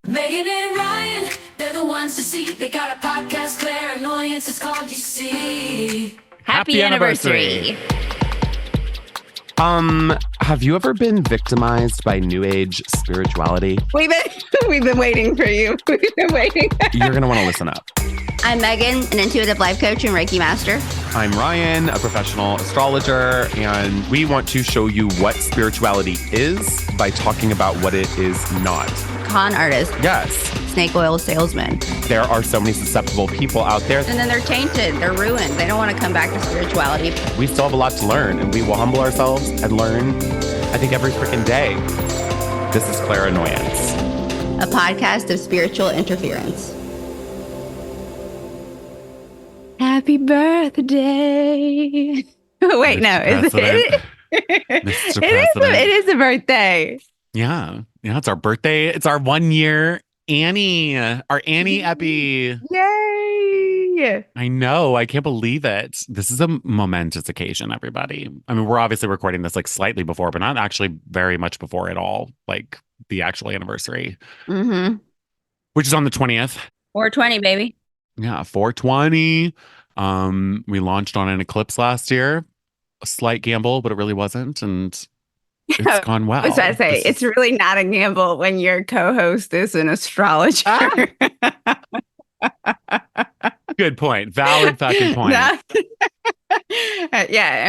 Megan and Ryan, they're the ones to see. They got a podcast, Clairannoyance, it's called You See. Happy anniversary. Have you ever been victimized by New Age spirituality? We've been waiting for you. We've been waiting. You're going to want to listen up. I'm Megan, an intuitive life coach and Reiki master. I'm Ryan, a professional astrologer, and we want to show you what spirituality is by talking about what it is not. Con artist. Yes. Snake oil salesman. There are so many susceptible people out there. And then they're tainted. They're ruined. They don't want to come back to spirituality. We still have a lot to learn, and we will humble ourselves and learn, I think, every freaking day. This is Clairannoyance, a podcast of spiritual interference. Happy birthday. Wait, no. It is a birthday. Yeah, it's our birthday. It's our 1 year Annie, our Annie epi. Yay! I know. I can't believe it. This is a momentous occasion, everybody. I mean, we're obviously recording this like slightly before, but not actually very much before at all. Like the actual anniversary, which is on the 20th. 420, baby. Yeah, 420. We launched on an eclipse last year. A slight gamble, but it really wasn't, and it's gone well. I was about to say, it's really not a gamble when your co-host is an astrologer. Good point. Valid fucking point. Yeah,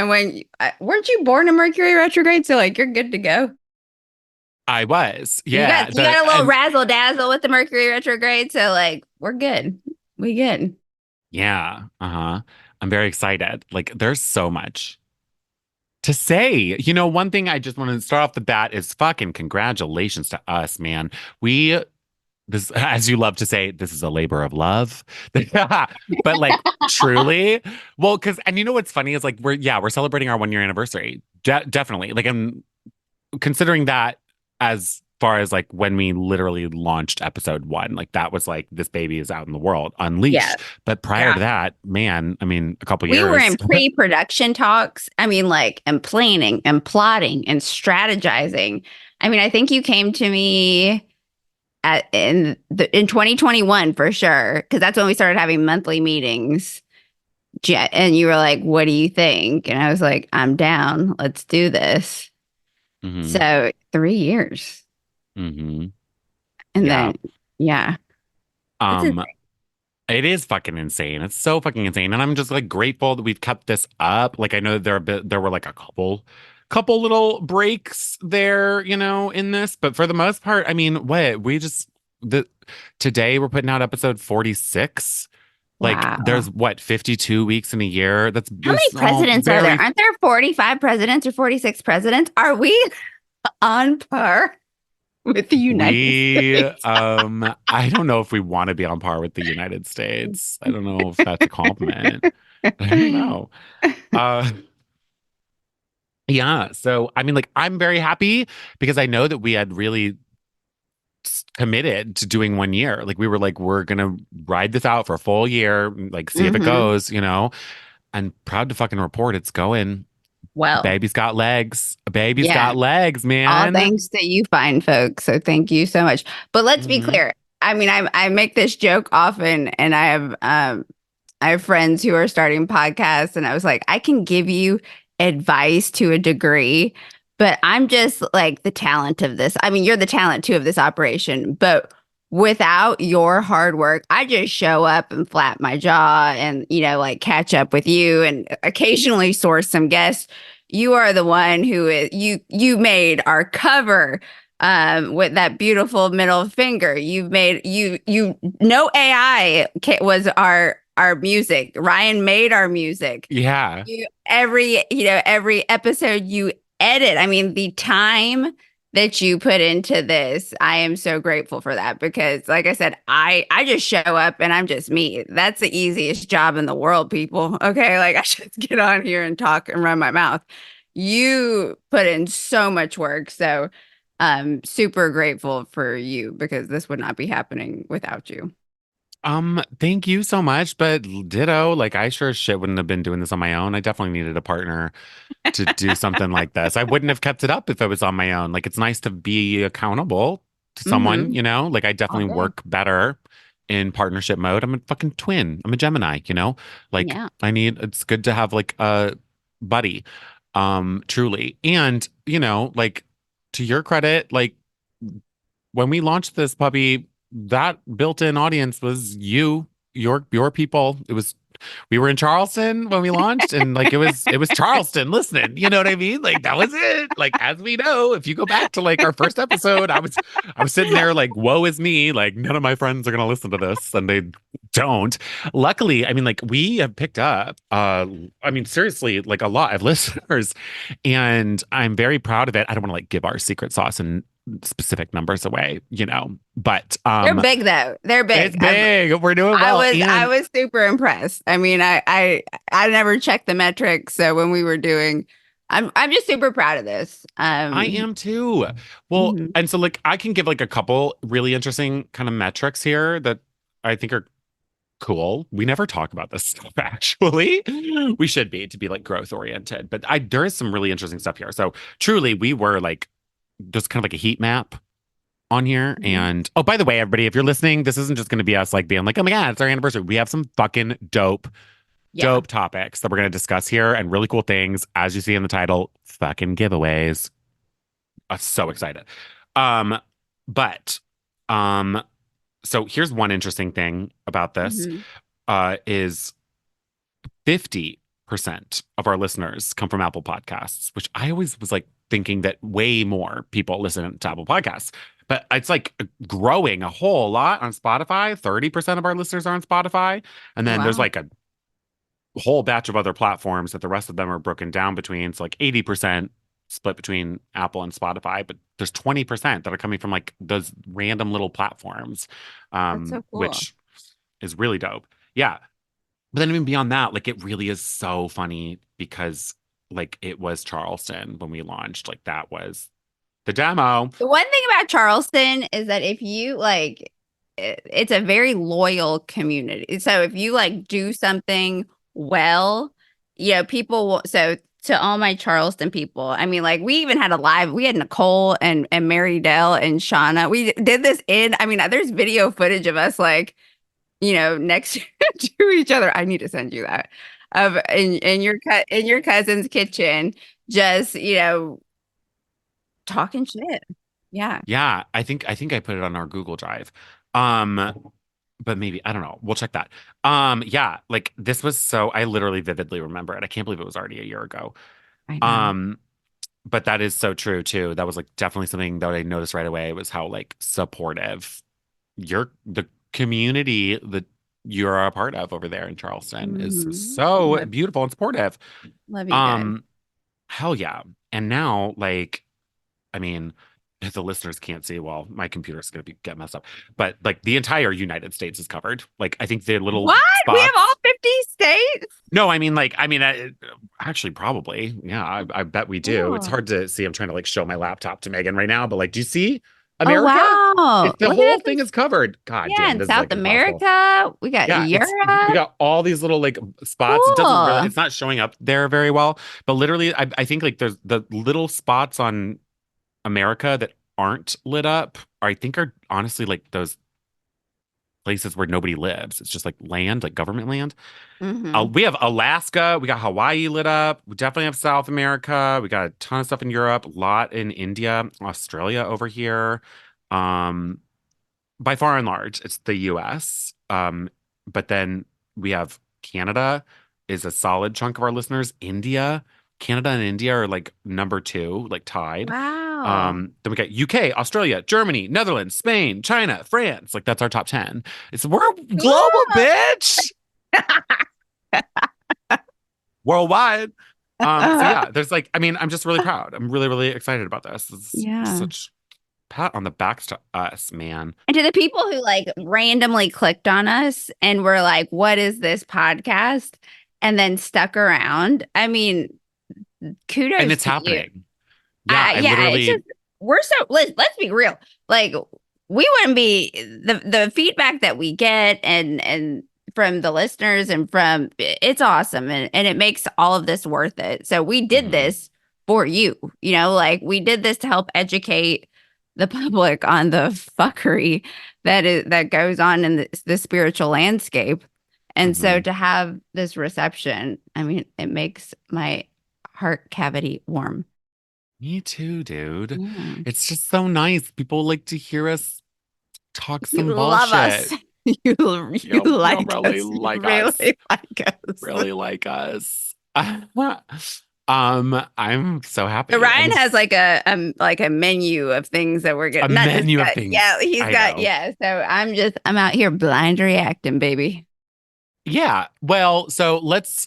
and when weren't you born in Mercury retrograde? So like you're good to go. I was. Yeah. You got a little razzle dazzle with the Mercury retrograde, so like we're good. We good. Yeah. I'm very excited. Like there's so much to say. You know, one thing I just want to start off the bat is fucking congratulations to us, man. This, as you love to say, this is a labor of love. But like truly, well, and you know what's funny is like we're celebrating our 1 year anniversary. Definitely. Like I'm considering that as far as like when we literally launched episode 1, like that was like this baby is out in the world unleashed. Yeah. But prior to that, man, I mean, a couple years. We were in pre-production talks. I mean, like, and planning and plotting and strategizing. I mean, I think you came to me in 2021 for sure, because that's when we started having monthly meetings. And you were like, "What do you think?" And I was like, "I'm down. Let's do this." So 3 years. And then, yeah. It is fucking insane. It's so fucking insane. And I'm just like grateful that we've kept this up. Like I know there were like a couple little breaks there, you know, in this, but for the most part, I mean, today we're putting out episode 46. Like there's 52 weeks in a year. How many presidents are there? Aren't there 45 presidents or 46 presidents? Are we on par with the United States? I don't know if we want to be on par with the United States. I don't know if that's a compliment. I don't know. Yeah. So, I mean, like, I'm very happy because I know that we had really committed to doing 1 year. Like, we were like, we're going to ride this out for a full year, like, see if it goes, you know, and proud to fucking report it's going. Well, baby's got legs. Baby's got legs, man. All thanks to you fine folks. So thank you so much. But let's be clear. I mean, I make this joke often, and I have friends who are starting podcasts, and I was like, I can give you advice to a degree, but I'm just like the talent of this. I mean, you're the talent too of this operation, but without your hard work, I just show up and flap my jaw and, you know, like catch up with you and occasionally source some guests. You are the one who is, you made our cover with that beautiful middle finger. You've made no AI was our music. Ryan made our music. Yeah. Every episode you edit. I mean, the time that you put into this, I am so grateful for that because, like I said, I just show up and I'm just me. That's the easiest job in the world, people. Okay, like I just get on here and talk and run my mouth. You put in so much work, so I'm super grateful for you because this would not be happening without you. Thank you so much, but ditto. Like I sure as shit wouldn't have been doing this on my own. I definitely needed a partner to do something like this. I wouldn't have kept it up if I was on my own. Like it's nice to be accountable to someone, Mhm. you know? Like I All definitely day. work better in partnership mode. I'm a fucking twin. I'm a Gemini, you know? Like Yeah. it's good to have like a buddy. Truly. And, you know, like to your credit, like when we launched this puppy, that built-in audience was your people. It was we were in Charleston when we launched, and like it was Charleston listening. You know what I mean? Like that was it. Like as we know, if you go back to like our first episode, I was sitting there like, woe is me. Like none of my friends are gonna listen to this, and they don't. Luckily, I mean, like we have picked up I mean, seriously, like a lot of listeners, and I'm very proud of it. I don't want to like give our secret sauce and specific numbers away, you know, but They're big though. They're it's big. big. We're doing I well. was I And was super impressed. I mean, I never checked the metrics, so when we were doing, I'm just super proud of this. I am too. Well, Mhm. and so like I can give like a couple really interesting kind of metrics here that I think are cool. We never talk about this stuff actually. We should be to be like growth oriented, but there is some really interesting stuff here. So truly we were like just kind of like a heat map on here. Mhm. And oh, by the way, everybody, if you're listening, this isn't just going to be us like being like, oh my God, it's our anniversary. We have some fucking Yeah. dope topics that we're going to discuss here and really cool things. As you see in the title, fucking giveaways. I'm so excited. Um, but um, so here's one interesting thing about this Mhm. is 50% of our listeners come from Apple Podcasts, which I always was like thinking that way more people listen to Apple Podcasts. But it's like growing a whole lot on Spotify. 30% of our listeners are on Spotify. And then there's Wow. like a whole batch of other platforms that the rest of them are broken down between. It's like 80% split between Apple and Spotify, but there's 20% that are coming from like those random little platforms, That's so cool. which is really dope. Yeah. But then even beyond that, like it really is so funny because like it was Charleston when we launched. Like that was the demo. The one thing about Charleston is that if you like, it's a very loyal community. So if you like do something well, people will. So to all my Charleston people, I mean, like we had Nicole and Mary Dell and Shauna. We did this I mean, there's video footage of us like, next to each other. I need to send you that of in your cousin's kitchen, just talking shit. Yeah. Yeah, I think I put it on our Google Drive. Um, but maybe I don't know. We'll check that. Yeah, like this was so I literally vividly remember it. I can't believe it was already a year ago. I know. Um, but that is so true too. That was like definitely something that I noticed right away was how like supportive the community that you're a part of over there in Charleston is so Love, beautiful and supportive. love you guys. Um, hell yeah. And now, like, I mean, if the listeners can't see, well, my computer's gonna get messed up. But like the entire United States is covered. Like I think the little What? We have spots. all 50 states? No, I mean, like, actually, probably, yeah. I bet we do. It's Cool. hard to see. I'm trying to like show my laptop to Megan right now, but like, do you see Oh, America? wow. It's the Look at whole us. thing is covered. God Yeah, damn, in this is South like impossible. America, we got Yeah, we Europe. got all these little like spots. It doesn't really, Cool. it's not showing up there very well, but literally, I think like there's the little spots on America that aren't lit up, I think are honestly like those places where nobody lives. It's just like land, like government land. Hmm. We have Alaska, we got Hawaii lit up. We definitely have South America. We got a ton of stuff in Europe, a lot in India, Australia over here. Um, by far and large, it's the US. But then we have Canada is a solid chunk of our listeners. Canada and India are like number two, like tied. Wow. Then we got UK, Australia, Germany, Netherlands, Spain, China, France. Like that's our top 10. We're global, Cool. bitch. Worldwide. So yeah, there's like, I mean, I'm just really proud. I'm really, really excited about this. It's Yeah. such pat on the backs to us, man. And to the people who like randomly clicked on us and were like, what is this podcast? And then stuck around. I mean, And kudos it's to you. happening. Yeah, I Yeah, it's just literally, let's be real. Like we wouldn't be the feedback that we get and from the listeners and from it's awesome and it makes all of this worth it. So we did mhm, this for you, like we did this to help educate the public on the fuckery that goes on in the spiritual landscape. And so Mhm. to have this reception, I mean, it makes my heart cavity warm. Me too, dude. Yeah. It's just so nice. People like to hear us talk You some love us. bullshit. You You'll like really us. You like us. really like us. Really like us. I'm so So happy. Ryan has like a menu of things that we're A getting. Not just menu of got, things. yeah, he's I got, know. yeah. So I'm out here blind reacting, baby. Yeah. Well, so let's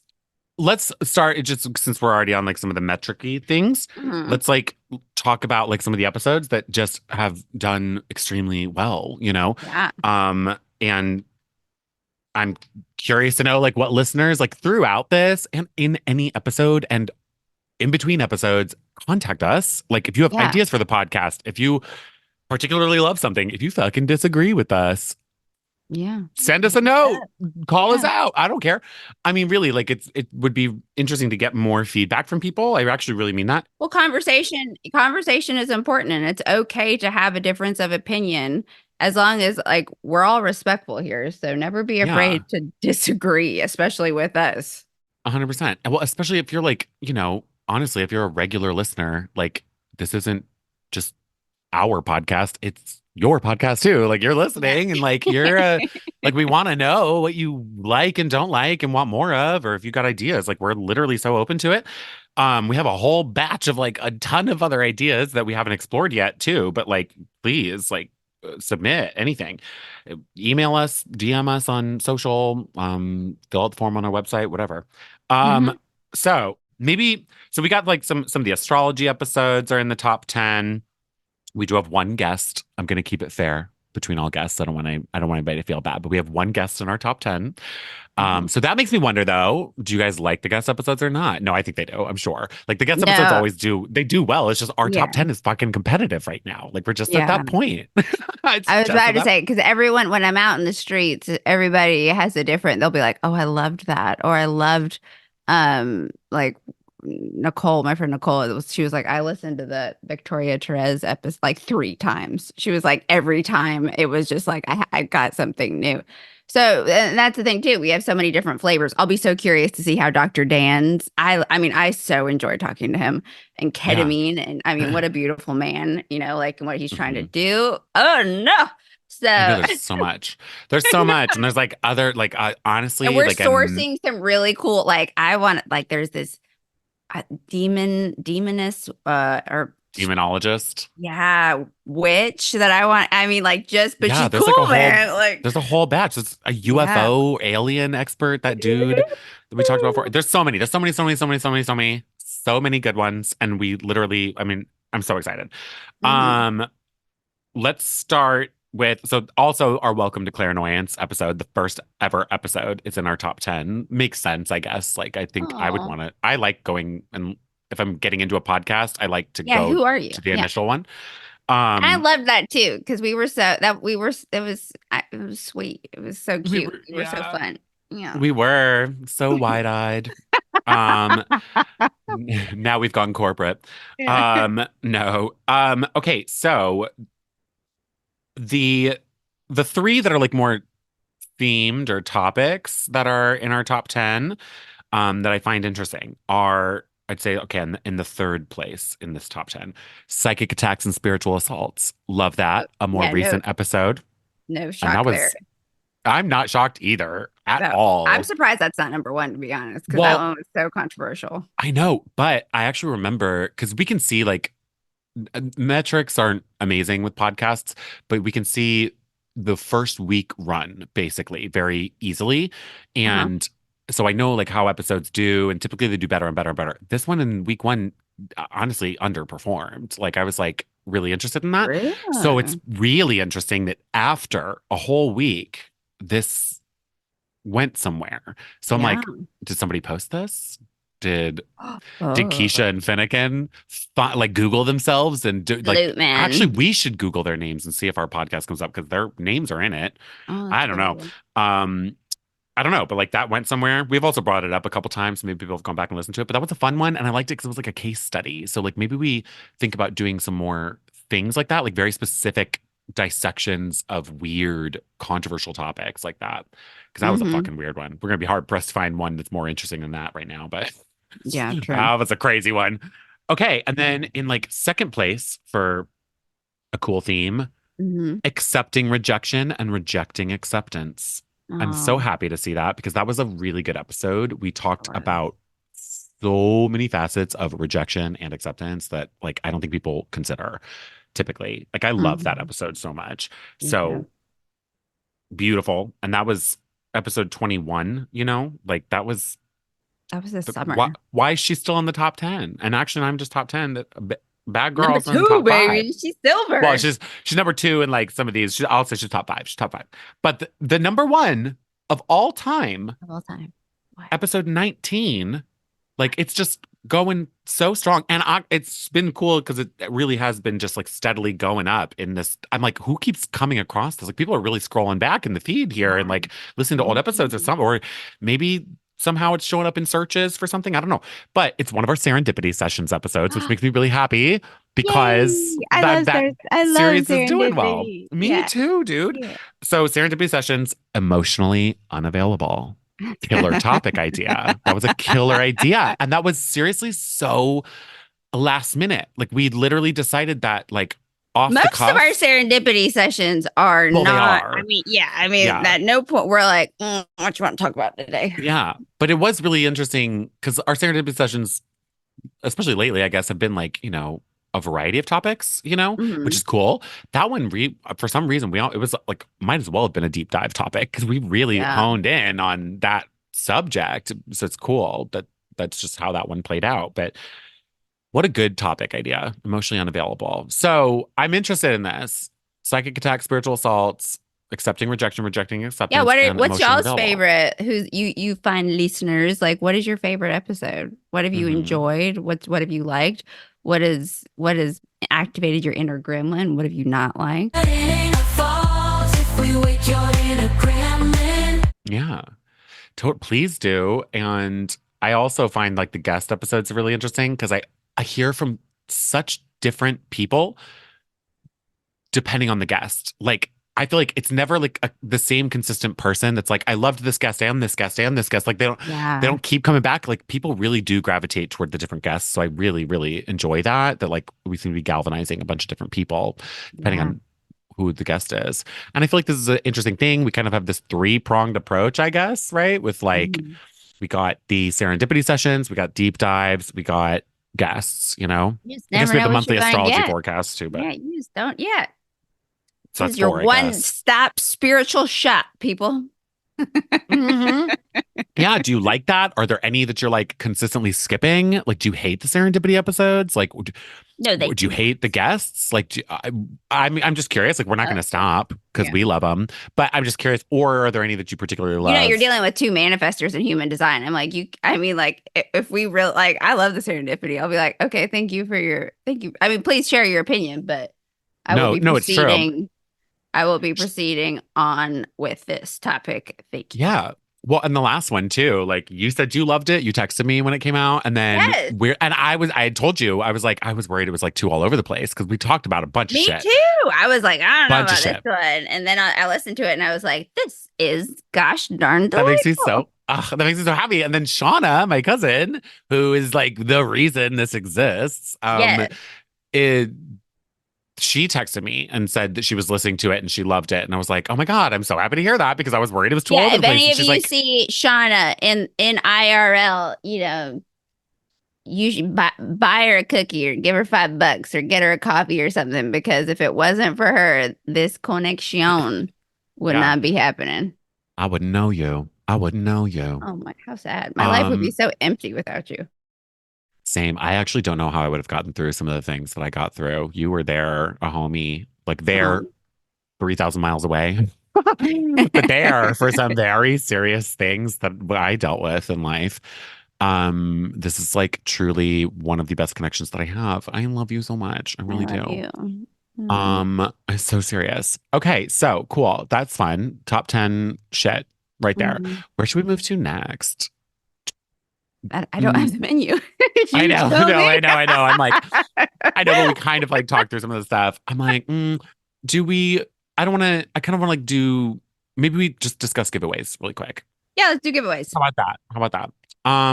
start just since we're already on like some of the metricy things. Mhm. Let's like talk about like some of the episodes that just have done extremely well, you know? Yeah. And I'm curious to know like what listeners like throughout this and in any episode and in between episodes contact us. Like if you have Yeah. ideas for the podcast, if you particularly love something, if you fucking disagree with us, Yeah. send us a note, call us Yeah. out. I don't care. I mean, really, like it would be interesting to get more feedback from people. I actually really mean that. Well, conversation is important, and it's okay to have a difference of opinion as long as like we're all respectful here. So never be Yeah, afraid to disagree, especially with us. 100%. Well, especially if you're like, honestly, if you're a regular listener, like this isn't just our podcast, it's your podcast too. Like you're Yeah. listening and like like we want to know what you like and don't like and want more of, or if you got ideas, like we're literally so open to it. We have a whole batch of like a ton of other ideas that we haven't explored yet too, but like please like submit anything. Email us, DM us on social, fill out the form on our website, whatever. Um, Mhm. so we got like some of the astrology episodes are in the top 10. We do have one guest. I'm going to keep it fair between all guests. I don't want anybody to feel bad, but we have one guest in our top 10. Mhm. So that makes me wonder though, do you guys like the guest episodes or not? No, I think they do. I'm sure. Like the guest episodes No. always do. They do well. It's just our top Yeah. 10 is fucking competitive right now. Like we're just at Yeah. that point. It's I was just about at to that. say, because everyone, when I'm out in the streets, everybody has a different, they'll be like, oh, I loved that. Or I loved, like Nicole, my friend Nicole, she was like, I listened to the Victoria Therese episode like 3 times. She was like, every time it was just like, I got something new. So and that's the thing too. We have so many different flavors. I'll be so curious to see how Dr. Dan's. I mean, I so enjoyed talking to him and Yeah. ketamine. And I mean, what a beautiful man, like and what he's trying to Mhm. do. Oh no. I know So there's so much. There's I so know. much. And there's like other, like, And honestly, we're like, sourcing some really cool, like I want like there's this demoness or demonologist. yeah, witch that I want. I mean, like just but Yeah, she's cool, man. Like there's a whole batch. There's a yeah. UFO alien expert, that dude that we talked about before. There's so many. There's so many, so many, so many, so many, so many, so many good ones. And we literally, I mean, I'm so excited. Mhm. Um, let's start with so also our Welcome to Clairannoyance episode, the first ever episode, is in our top 10. Makes sense, I guess. Like I think I would Aw. want to, I like going and if I'm getting into a podcast, I like to Yeah, go who are you? to the Yeah. initial one. And I Um, loved that too because we were so that we were it was sweet. It was so we cute. were, We were so yeah. fun. Yeah. We were so wide-eyed. Um, now we've gone corporate. Yeah. No. Okay, so the the three that are like more themed or topics that are in our top 10 that I find interesting are I'd say okay in the third place in this top 10, psychic attacks and spiritual assaults. Love that. A more Yeah, no, recent episode. no And that shock there. was I'm not shocked either at So I'm all. surprised that's not number one, to be honest, because that Well, one was so controversial. I know, but I actually remember because we can see like metrics aren't amazing with podcasts, but we can see the first week run basically very easily. Uh-huh. And so I know like how episodes do, and typically they do better and better and better. This one in week one honestly underperformed. Like I was like really interested in that. Really? So it's really interesting that after a whole week, this went somewhere. So I'm Yeah. like, did somebody post this? Did did Oh, Keisha and Finnegan like Google themselves and do like Loot actually Man. we should Google their names and see if our podcast comes up because their names are in it. Oh, that's I a don't good know. idea. Um, I don't know, but like that went somewhere. We've also brought it up a couple times. Maybe people have gone back and listened to it, but that was a fun one, and I liked it because it was like a case study. So like maybe we think about doing some more things like that, like very specific dissections of weird, controversial topics like that. Because that was a Mm-hmm. fucking weird one. We're gonna be hard pressed to find one that's more interesting than that right now, but Yeah, true. that was a crazy one. Okay, and then in like second place for a cool theme, Mm-hmm. accepting rejection and rejecting acceptance. I'm so Oh, happy to see that because that was a really good episode. We it talked was. about so many facets of rejection and acceptance that like I don't think people consider typically. Like I love that Mm-hmm. episode so much. Me too. So beautiful. And that was episode 21, you know? Like that was That was this why summer. why is she still in the top 10? And actually I'm just top 10. Bad Number girls are in the two, top 5. baby. She's Well, silver she's number 2 in like some of these. I'll say she's top 5. She's top 5. But the number 1 of all time, of all time. What? episode 19, like it's just going so strong. And it's been cool because it really has been just like steadily going up in this. I'm like, who keeps coming across this? Like people are really scrolling back in the feed here and Yeah. like listening to old episodes or Mhm. something, or maybe somehow it's showing up in searches for something. I don't know. But it's one of our serendipity sessions episodes, which makes me really happy because Yay! that I love series is doing well. serendipity. Me Yeah. too, dude. Yeah. So serendipity sessions, emotionally unavailable. Killer topic idea. That was a killer idea. And that was seriously so last minute. Like we literally decided that like off the Most of our cuff. serendipity sessions are Well, they not. I are. mean, yeah. I mean, Yeah. at no point we're like, what you want to talk about today? Yeah. But it was really interesting because our serendipity sessions, especially lately, I guess, have been like, a variety of topics, which Hmm. is cool. That one, for some reason, it was like, might as well have been a deep dive topic because we really Yeah. honed in on that subject. So it's cool that that's just how that one played out. But what a good topic idea, emotionally unavailable. So I'm interested in this psychic attacks, spiritual assaults, accepting rejection, rejecting Yeah. acceptance, and What's emotionally y'all's unavailable. favorite? Who's you find listeners like? What is your favorite episode? What have you Hmm. enjoyed? What have you liked? What has activated your inner gremlin? What have you not liked? But it ain't our fault if we wake your inner gremlin. Yeah. Please do. And I also find like the guest episodes really interesting because I hear from such different people depending on the guest. Like I feel like it's never like the same consistent person that's like I loved this guest and this guest and this guest. Like they Yeah. don't keep coming back. Like people really do gravitate toward the different guests. So I really, really enjoy that like we seem to be galvanizing a bunch of different people depending Yeah. on who the guest is. And I feel like this is an interesting thing. We kind of have this three-pronged approach, I guess, right? With like Mhm. we got the serendipity sessions, we got deep dives, we got guests, You just I guess never we have know the what you're monthly gonna astrology get. forecast too, but Yeah, you just don't yet. so This that's is your 4, I guess. one-stop spiritual shop, people. Hmm. Yeah. Do you like that? Are there any that you're like consistently skipping? Like, do you hate the serendipity episodes? Like, No, they do you do not. hate the guests? Like, I mean, I'm just curious. Like, we're not going to stop because Yeah. we love them, but I'm just curious. Or are there any that you particularly You're love? dealing with two manifestors in human design. I'm like, I mean, like, if we real like, I love the serendipity. I'll be like, okay, thank you. I mean, please share your opinion, but I will No, be no, it's true. proceeding. I will be proceeding on with this topic. Thank you. Yeah. Well, and the last one too, like you said you loved it. You texted me when it came out, and then Yes, I had told you, I was like, I was worried it was like too all over the place because we talked about a bunch of me shit. too. I was like, I don't know Bunch of about this shit. one, and then I listened to it, and I was like, this is gosh darn That makes me delightful. that makes me so happy. And then Shauna, my cousin, who is like the reason this exists, Yes. it she texted me and said that she was listening to it and she loved it. And I was like, oh my God, I'm so happy to hear that because I was worried it was too all Yeah, over if the place. any And of she's you like, see Shauna in IRL, you should buy her a cookie or give her $5 or get her a coffee or something because if it wasn't for her, this connection would yeah, not be happening. I wouldn't know you. I wouldn't know you. Oh my, how sad. My life would be Um, so empty without you. Same. I actually don't know how I would have gotten through some of the things that I got through. You were there, a homie, like there, 3,000 miles away, but there for some very serious things that I dealt with in life. This is like truly one of the best connections that I have. I love you so much. I I really love do. you. Mm. I'm so serious. Okay, so cool. That's fun. Top 10 shit right there. Mhm. Where should we move to next? I don't have the menu. I You know, tell no, me. I know. I'm like, I know, but we kind of like talked through some of the stuff. I'm like, do we? I don't want to. I kind of want to like do. Maybe we just discuss giveaways really quick. Yeah, let's do giveaways. How about that? How about that?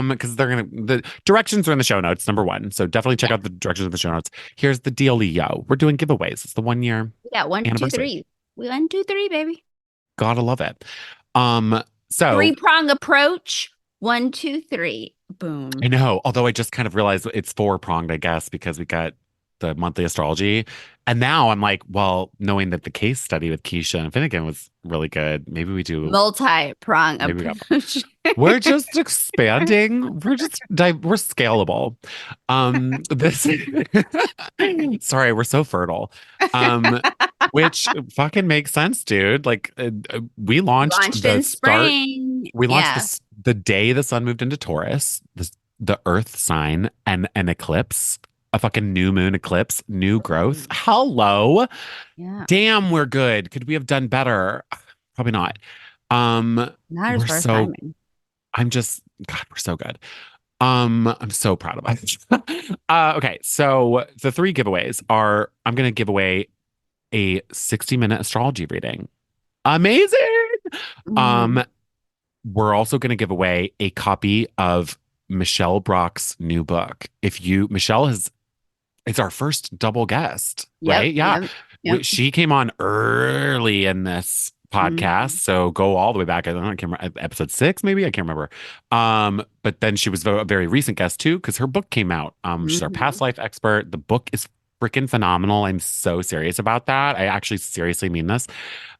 Because the directions are in the show notes, number one. So definitely check Yeah. out the directions in the show notes. Here's the deal, yo. We're doing giveaways. It's the 1 year Yeah, one, two, anniversary. three. 1, 2, 3, baby. Gotta love it. So Three-prong approach. 1, 2, 3. Boom. I know, although I just kind of realized it's four-pronged, I guess, because we got the monthly astrology. And now I'm like, well, knowing that the case study with Keisha and Finnegan was really good, maybe we do, Multi-prong maybe we got approach. we're just expanding. We're scalable. This sorry, we're so fertile. Which fucking makes sense, dude. Like we launched Launched the in start. spring. We launched Yeah. this the day the sun moved into Taurus, the Earth sign, and an eclipse, a fucking new moon eclipse, new growth. Hello, Yeah. damn, we're good. Could we have done better? Probably not. Not as We're far as so timing. I'm just, God, we're so good. I'm so proud of us. Okay, so the three giveaways are I'm gonna give away a 60-minute astrology reading. Amazing. Mm. Um, we're also gonna give away a copy of Michelle Brock's new book. If you Michelle has it's our first double guest, Yep. right? Yeah. Yep. Yep. She came on early in this podcast. Mhm. So go all the way back. I don't know, I can't remember, episode 6, maybe. I can't remember. But then she was a very recent guest too, because her book came out. She's our past Mhm. life expert. The book is freaking phenomenal. I'm so serious about that. I actually seriously mean this.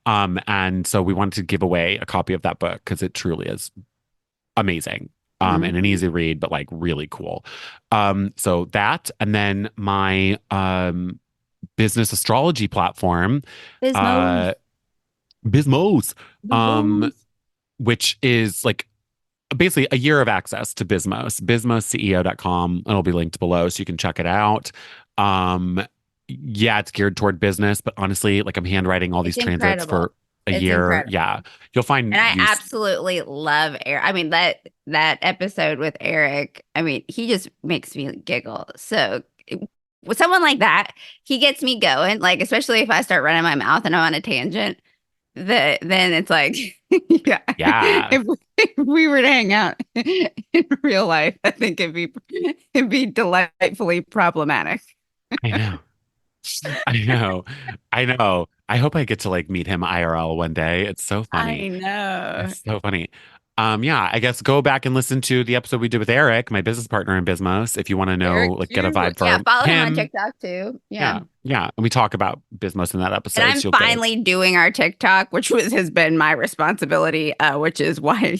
And so we wanted to give away a copy of that book because it truly is amazing. And an Mhm. easy read, but like really cool. So that, and then my business astrology platform, Bismos. uh, Bismos, um, Bismos. which is like basically a year of access to Bismos, bismosceo.com. It'll be linked below so you can check it out. Yeah, it's geared toward business, but honestly, like I'm handwriting all It's these transits incredible. for a It's year. incredible. Yeah, you'll find And I use. absolutely love Eric. I mean, that episode with Eric, I mean, he just makes me giggle. So with someone like that, he gets me going. Like, especially if I start running my mouth and I'm on a tangent, then it's like, yeah. Yeah, If we were to hang out in real life, I think it'd be delightfully problematic. I know. I know. I know. I hope I get to like meet him IRL one day. It's so I funny. know. It's so funny. Yeah, I guess go back and listen to the episode we did with Eric, my business partner in Bismos, if you want to know, Eric, like, get a you, vibe yeah, for follow him on him. TikTok too. Yeah. Yeah, yeah. And we talk about Bismos in that And episode, I'm so you'll get it. finally doing our TikTok, which has been my responsibility, which is why.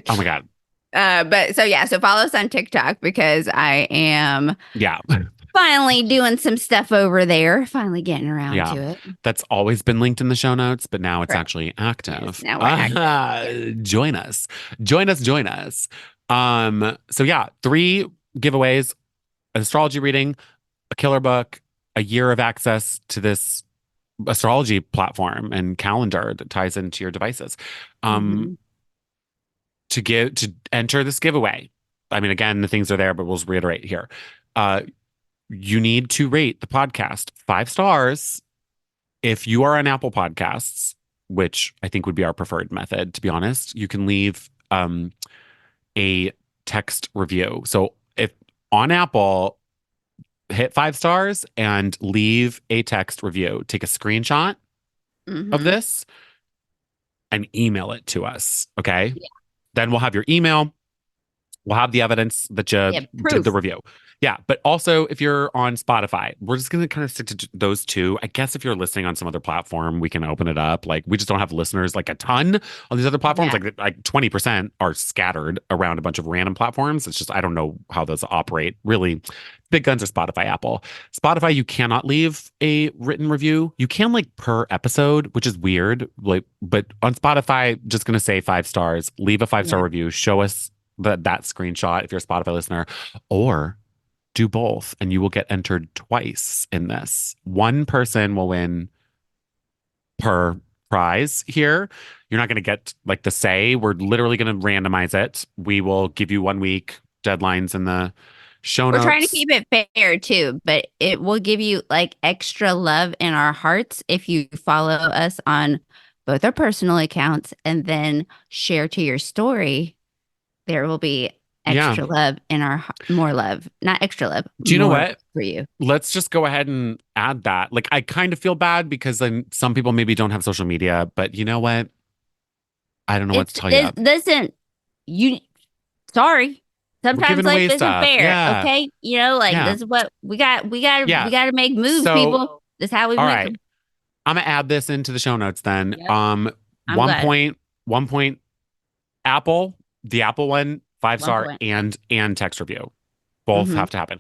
Oh my God. But so yeah, so follow us on TikTok because I am Yeah. finally doing some stuff over there. Finally getting around Yeah. to it. That's always been linked in the show notes, but now it's Correct. actually Yes, active. now we're active. Join us. Join us. Join us. So yeah, 3 giveaways, an astrology reading, a killer book, a year of access to this astrology platform and calendar that ties into your devices. Um, Mhm. to enter this giveaway. I mean, again, the things are there, but we'll just reiterate here. Uh, you need to rate the podcast 5 stars. If you are on Apple Podcasts, which I think would be our preferred method, to be honest, you can leave a text review. So if on Apple, hit 5 stars and leave a text review. Take a screenshot of Mhm. this and email it to us. Okay. Yeah. Then we'll have your email. We'll have the evidence that you Yeah, did the proof. review. Yeah. But also, if you're on Spotify, we're just going to kind of stick to those two. I guess if you're listening on some other platform, we can open it up. Like, we just don't have listeners like a ton on these other platforms. Yeah. Like 20% are scattered around a bunch of random platforms. It's just, I don't know how those operate. Really, big guns are Spotify, Apple. Spotify, you cannot leave a written review. You can like per episode, which is weird. Like, but on Spotify, just going to say 5 stars, leave a 5-star Yeah. review, show us that screenshot if you're a Spotify listener, or do both and you will get entered twice in this. One person will win per prize here. You're not going to get like the say. We're literally going to randomize it. We will give you 1 week deadlines in the show We're trying to notes. keep it fair too, but it will give you like extra love in our hearts if you follow us on both our personal accounts and then share to your story. There will be Yeah. extra love in our more love, not extra love, Do you know more what? for you. Let's just go ahead and add that. Like, I kind of feel bad because then some people maybe don't have social media, but you know what? I don't know what to tell you. Listen, you sorry. We're Sometimes giving life away isn't stuff. fair. Yeah. Okay. You know, like Yeah. this is what we got. We Yeah. got to make moves, So, people. This is how we all make right. them. I'm gonna add this into the show notes then. Yep. I'm One glad. point, 1 point, Apple, the Apple one, 5 star, 1 point. and text review. Both Mm-hmm. have to happen.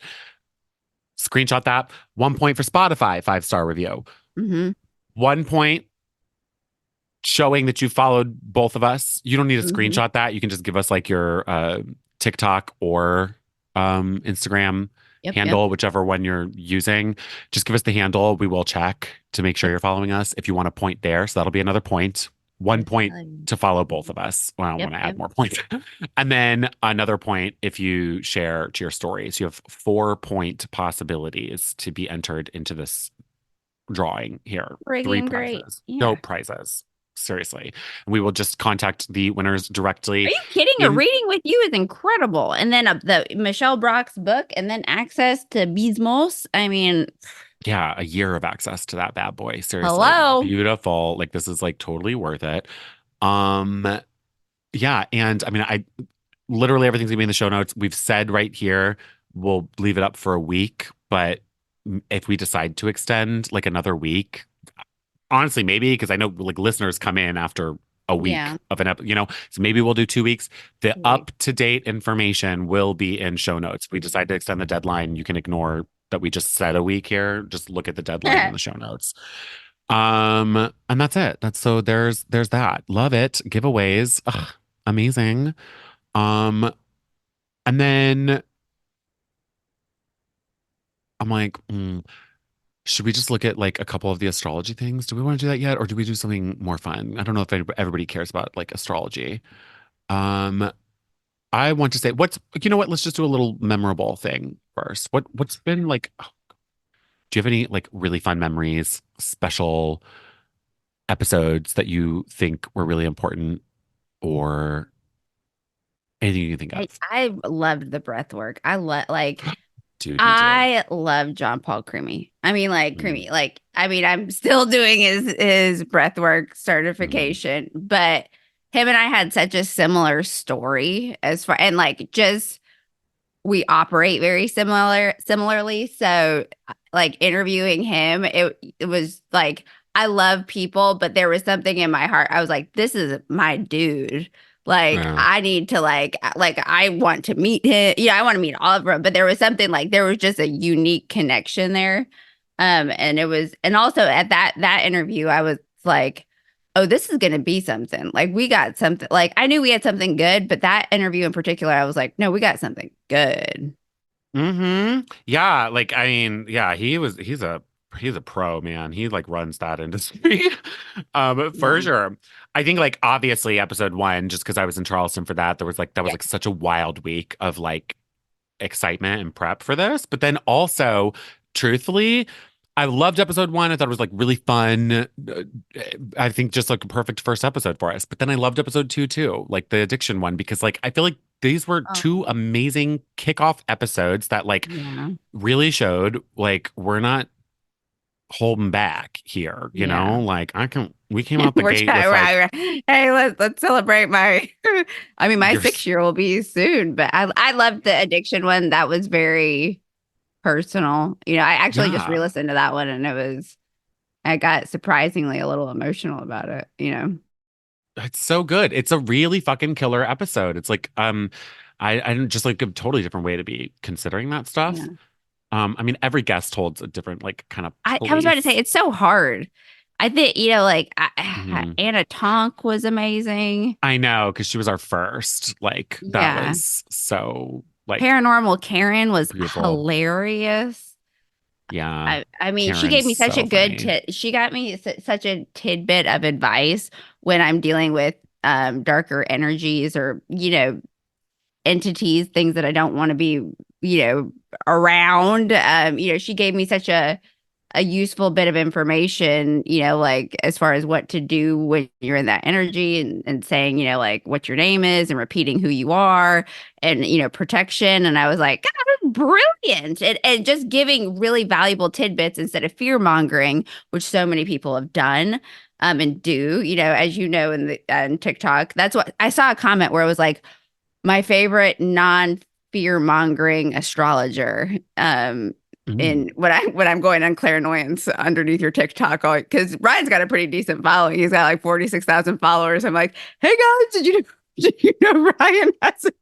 Screenshot that. 1 point for Spotify, 5 star review. Mm-hmm. 1 point showing that you followed both of us. You don't need to Mm-hmm. screenshot that. You can just give us like your TikTok or Instagram handle, whichever one you're using. Just give us the handle. We will check to make sure you're following us if you want to point there. So that'll be another point. 1 point to follow both of us. Well, I want to add more points. And then another point if you share to your stories. You have 4 point possibilities to be entered into this drawing here. Three Friggin' great. prizes. Yeah. No prizes. Seriously. We will just contact the winners directly. Are you kidding? A reading with you is incredible. And then the Michelle Brock's book and then access to Bismos. I mean, yeah, a year of access to that bad boy. Seriously. hello. Beautiful. Like this is like totally worth it. Yeah, and I mean I literally everything's gonna be in the show notes. We've said right here we'll leave it up for a week, but if we decide to extend like another week, honestly, maybe because I know like listeners come in after a week of an episode, so maybe we'll do 2 weeks. The up-to-date information will be in show notes. If we decide to extend the deadline, you can ignore that we just said a week here. Just look at the deadline in the show notes. And that's it. There's that. Love it. Giveaways. Ugh, amazing. And then I'm like, should we just look at like a couple of the astrology things? Do we want to do that yet? Or do we do something more fun? I don't know if everybody cares about like astrology. I want to say you know what? Let's just do a little memorable thing first. What's been like, do you have any like really fun memories, special episodes that you think were really important or anything you can think of? I loved the breath work. I Dude, I love John Paul Creamy. I mean, like Creamy. Like, I mean, I'm still doing his breathwork certification, but him and I had such a similar story as far and like just we operate very similarly. So, like interviewing him, it was like I love people, but there was something in my heart. I was like, this is my dude. Like I need to like I want to meet him. Yeah, I want to meet all of them. But there was something like there was just a unique connection there. And it was and also at that interview, I was like, oh, this is gonna be something. Like we got something like I knew we had something good, but that interview in particular, I was like, no, we got something good. Yeah, like I mean, yeah, he's a pro, man. He like runs that industry. For sure. I think like obviously episode 1, just because I was in Charleston for that, that was like such a wild week of like excitement and prep for this. But then also, truthfully, I loved episode 1. I thought it was like really fun. I think just like a perfect first episode for us. But then I loved episode 2 too, like the addiction one, because like I feel like these were 2 amazing kickoff episodes that like really showed like we're not holding back here, you know? Like we came out the gate with like, hey, let's celebrate my I mean my 6-year will be soon, but I loved the addiction one. That was very personal. I actually just re-listened to that one and I got surprisingly a little emotional about it. It's so good. It's a really fucking killer episode. It's like I just like a totally different way to be considering that stuff. I mean, every guest holds a different like kind of I was about to say it's so hard. I think like Mhm. Anna Tonk was amazing. I know because she was our first. Like that was so like Paranormal Karen was beautiful. Hilarious. Yeah, I mean, she gave me such a good she got me such a tidbit of advice when I'm dealing with darker energies or entities, things that I don't want to be, around. She gave me such a useful bit of information, like as far as what to do when you're in that energy, and saying, like what your name is and repeating who you are, and, protection. And I was like, God, brilliant. And just giving really valuable tidbits instead of fear mongering, which so many people have done and do, as you know, in TikTok. That's what I saw a comment where it was like, my favorite non fear mongering astrologer. In when I'm going on Clairannoyance underneath your TikTok, because Ryan's got a pretty decent following. He's got like 46,000 followers. I'm like, hey guys, did you know Ryan has a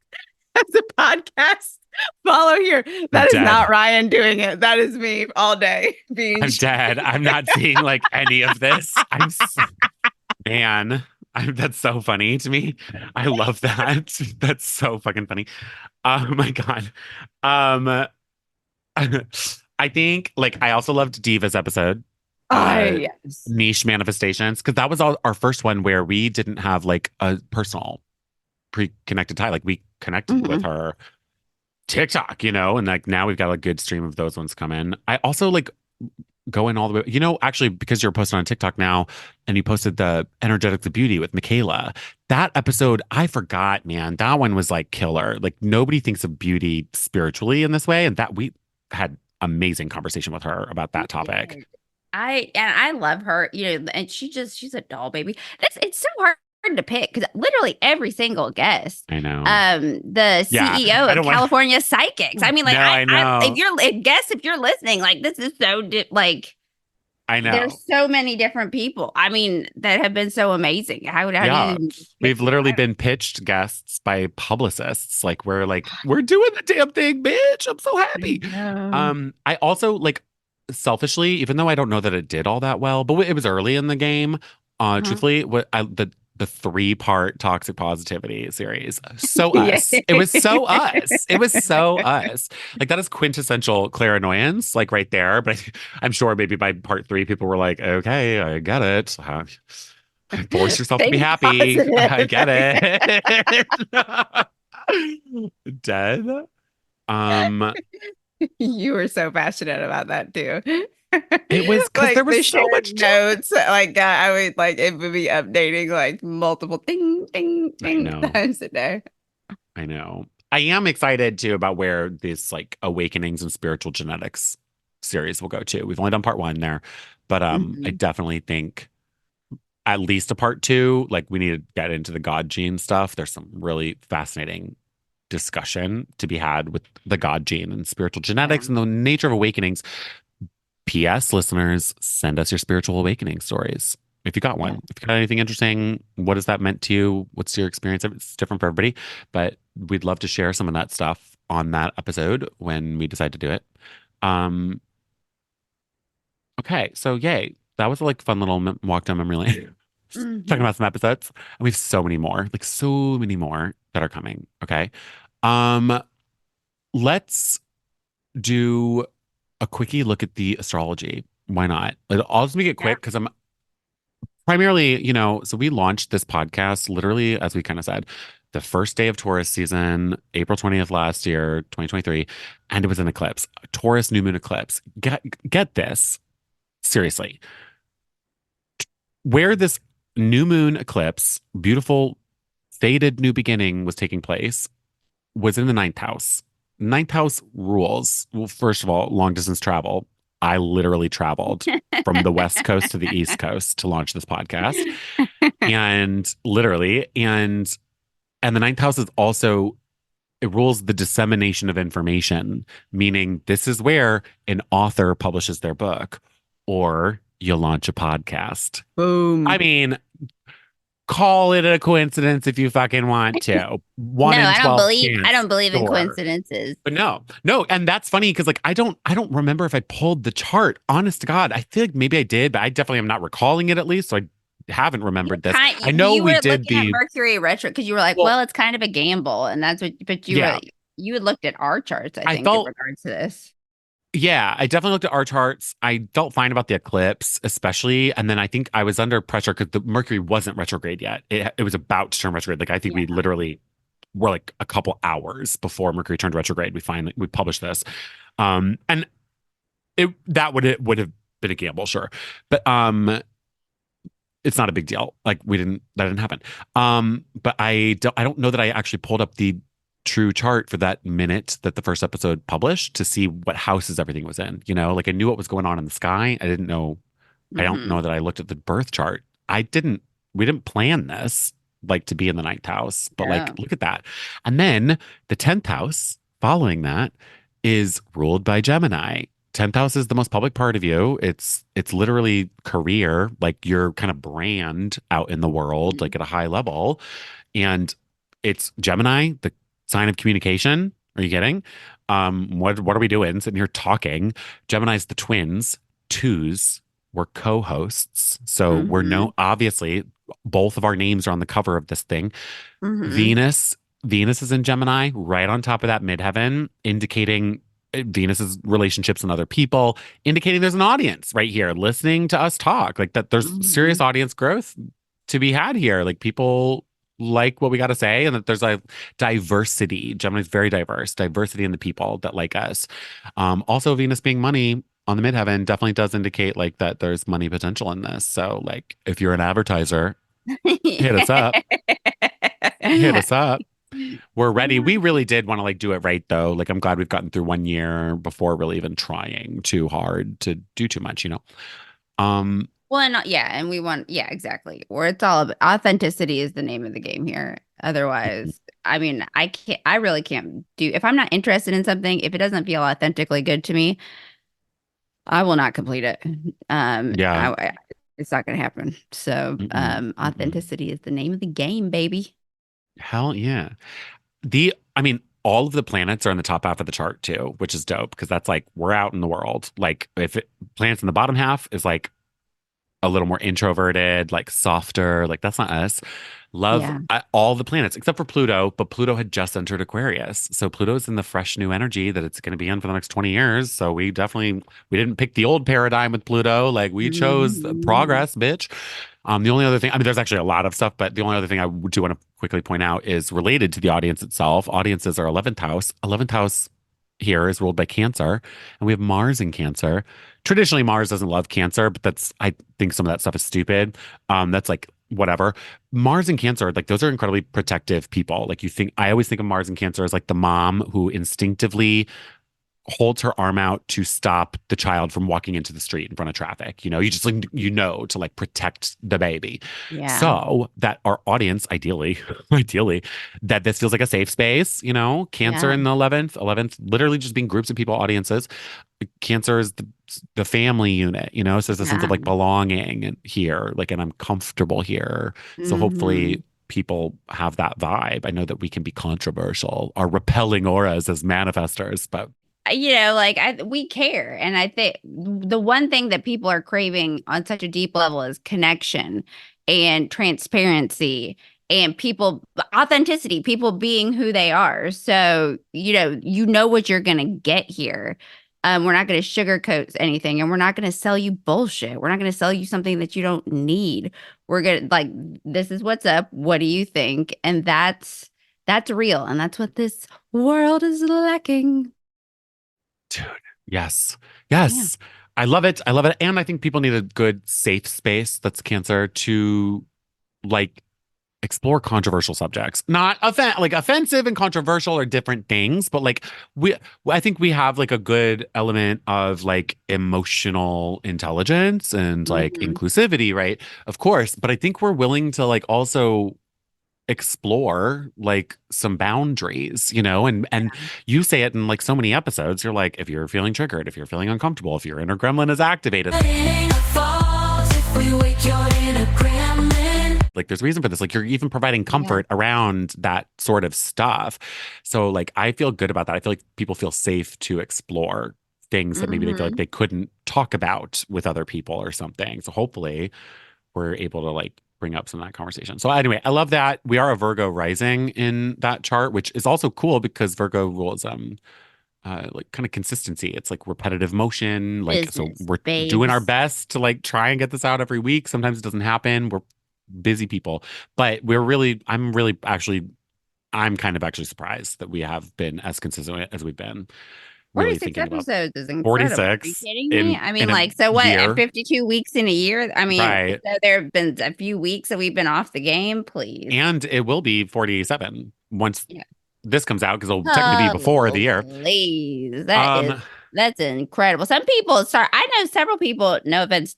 podcast? Follow here. That is not Ryan doing it. That is me all day being. I'm dead. I'm not seeing like any of this. Man, that's so funny to me. I love that. That's so fucking funny. Oh my God. I think like I also loved Diva's episode. Yes. Niche manifestations, because that was our first one where we didn't have like a personal pre-connected tie. Like we connected with her TikTok, and like now we've got a good stream of those ones come in. I also like going all the way, actually, because you're posting on TikTok now and you posted the Energetics of Beauty with Michaela. That episode, I forgot, man. That one was like killer. Like nobody thinks of beauty spiritually in this way. And that we had amazing conversation with her about that topic. I love her, and she's a doll baby. It's so hard to pick because literally every single guest. I know. The CEO of California Psychics. I mean, like, I know. If you're listening, like, this is so like. I know. There's so many different people. I mean, that have been so amazing. How do you? We've literally been pitched guests by publicists. Like we're doing the damn thing, bitch. I'm so happy. I also like selfishly, even though I don't know that it did all that well, but it was early in the game. Truthfully, the 3-part toxic positivity series. So us. It was so us. It was so us. Like that is quintessential clairannoyance, like right there. But I'm sure maybe by part 3, people were like, okay, I get it. Force yourself to be happy. I get it. Dead. You were so passionate about that too. It was because there was so much notes. Like I would like it would be updating like multiple ding times a day. I know. I am excited too about where this like awakenings and spiritual genetics series will go to. We've only done part 1 there, but I definitely think at least a part 2. Like we need to get into the God gene stuff. There's some really fascinating discussion to be had with the God gene and spiritual genetics and the nature of awakenings. P.S. listeners, send us your spiritual awakening stories. If you got one, if you got anything interesting, what has that meant to you? What's your experience? It's different for everybody, but we'd love to share some of that stuff on that episode when we decide to do it. Okay, so yay. That was a like fun little walk down memory lane. Talking about some episodes. And we have so many more that are coming. Okay. Let's do a quickie look at the astrology. Why not? I'll just make it quick because I'm primarily, so we launched this podcast literally, as we kind of said, the first day of Taurus season, April 20th last year, 2023, and it was an eclipse, a Taurus new moon eclipse. Get this, seriously. Where this new moon eclipse, beautiful, faded new beginning was taking place was in the 9th house. 9th house rules. Well, first of all, long distance travel. I literally traveled from the West Coast to the East Coast to launch this podcast. And literally, and the 9th house is also, it rules the dissemination of information, meaning this is where an author publishes their book or you launch a podcast. Boom. I mean, call it a coincidence if you fucking want to. I don't believe in coincidences. But no, and that's funny because like I don't remember if I pulled the chart. Honest to God, I feel like maybe I did, but I definitely am not recalling it at least. So I haven't rememred this. I know we did the Mercury retro because you were like, well, it's kind of a gamble, and that's what. But you had looked at our charts. I think in regards to this. Yeah, I definitely looked at our charts. I felt fine about the eclipse, especially. And then I think I was under pressure because the Mercury wasn't retrograde yet. It was about to turn retrograde. Like I think we literally we're like a couple hours before Mercury turned retrograde. We published this. And it would have been a gamble, sure. But it's not a big deal. Like that didn't happen. But I don't know that I actually pulled up the true chart for that minute that the first episode published to see what houses everything was in. Like I knew what was going on in the sky. I don't know that I looked at the birth chart. We didn't plan this like to be in the ninth house, but Yeah. like look at that. And then the 10th house following that is ruled by Gemini. 10th house is the most public part of you. It's literally career, like your kind of brand out in the world, like at a high level. And it's Gemini, the sign of communication. Are you getting? What are we doing? Sitting here talking. Gemini's the twins, twos. We're co-hosts. So obviously both of our names are on the cover of this thing. Venus is in Gemini, right on top of that midheaven, indicating Venus's relationships and other people, indicating there's an audience right here listening to us talk. Like that there's serious audience growth to be had here. Like people like what we got to say, and that there's a diversity. Gemini's very diverse, diversity in the people that like us. Also Venus being money on the midheaven definitely does indicate like that there's money potential in this. So like if you're an advertiser, hit us up. Hit us up. We're ready. We really did want to like do it right though. Like I'm glad we've gotten through 1 year before really even trying too hard to do too much, Well, and we want, exactly. Or it's all about authenticity is the name of the game here. Otherwise, I mean, I really can't if I'm not interested in something, if it doesn't feel authentically good to me, I will not complete it. It's not going to happen. So, authenticity is the name of the game, baby. Hell yeah. I mean, all of the planets are in the top half of the chart too, which is dope because that's like we're out in the world. Like planets in the bottom half is like a little more introverted, like softer, like that's not us. Love all the planets except for Pluto, but Pluto had just entered Aquarius. So Pluto's in the fresh new energy that it's going to be in for the next 20 years. So we didn't pick the old paradigm with Pluto. Like we chose progress, bitch. The only other thing, I mean, there's actually a lot of stuff, but the only other thing I do want to quickly point out is related to the audience itself. Audiences are 11th house. 11th house here is ruled by Cancer, and we have Mars in Cancer. Traditionally, Mars doesn't love Cancer, but I think some of that stuff is stupid. That's like whatever. Mars and Cancer, like those are incredibly protective people. Like I always think of Mars and Cancer as like the mom who instinctively holds her arm out to stop the child from walking into the street in front of traffic. You just like, to like protect the baby. Yeah. So that our audience, ideally, that this feels like a safe space, Cancer in the 11th, literally just being groups of people, audiences. Cancer is the family unit, so there's a sense of like belonging here, like, and I'm comfortable here. So hopefully people have that vibe. I know that we can be controversial, our repelling auras as manifestors, but we care. And I think the one thing that people are craving on such a deep level is connection and transparency and authenticity, people being who they are. So, what you're going to get here. We're not going to sugarcoat anything, and we're not going to sell you bullshit. We're not going to sell you something that you don't need. We're going to this is what's up. What do you think? And that's real. And that's what this world is lacking. Dude, yes. Yeah. I love it. And I think people need a good safe space that's Cancer to like explore controversial subjects. Not offensive and controversial are different things, but like I think we have like a good element of like emotional intelligence and like inclusivity, right? Of course, but I think we're willing to like also explore like some boundaries, and you say it in like so many episodes. You're like, if you're feeling triggered, if you're feeling uncomfortable, if your inner gremlin is activated, like there's reason for this. Like you're even providing comfort around that sort of stuff. So like I feel good about that. I feel like people feel safe to explore things that maybe they feel like they couldn't talk about with other people or something. So hopefully we're able to like bring up some of that conversation. So anyway, I love that. We are a Virgo rising in that chart, which is also cool because Virgo rules like kind of consistency. It's like repetitive motion. Like business, so we're doing our best to like try and get this out every week. Sometimes it doesn't happen. We're busy people, but I'm really actually I'm kind of actually surprised that we have been as consistent as we've been. Really 46 thinking about episodes is incredible. Are you 46 kidding me? I mean, in a like, so what? At year. 52 weeks in a year? I mean, Right. so there have been a few weeks that we've been off the game, please. And it will be 47 once Yeah. this comes out because it'll technically be before the year. Please. Um, That's incredible. Some people start, I know several people, no offense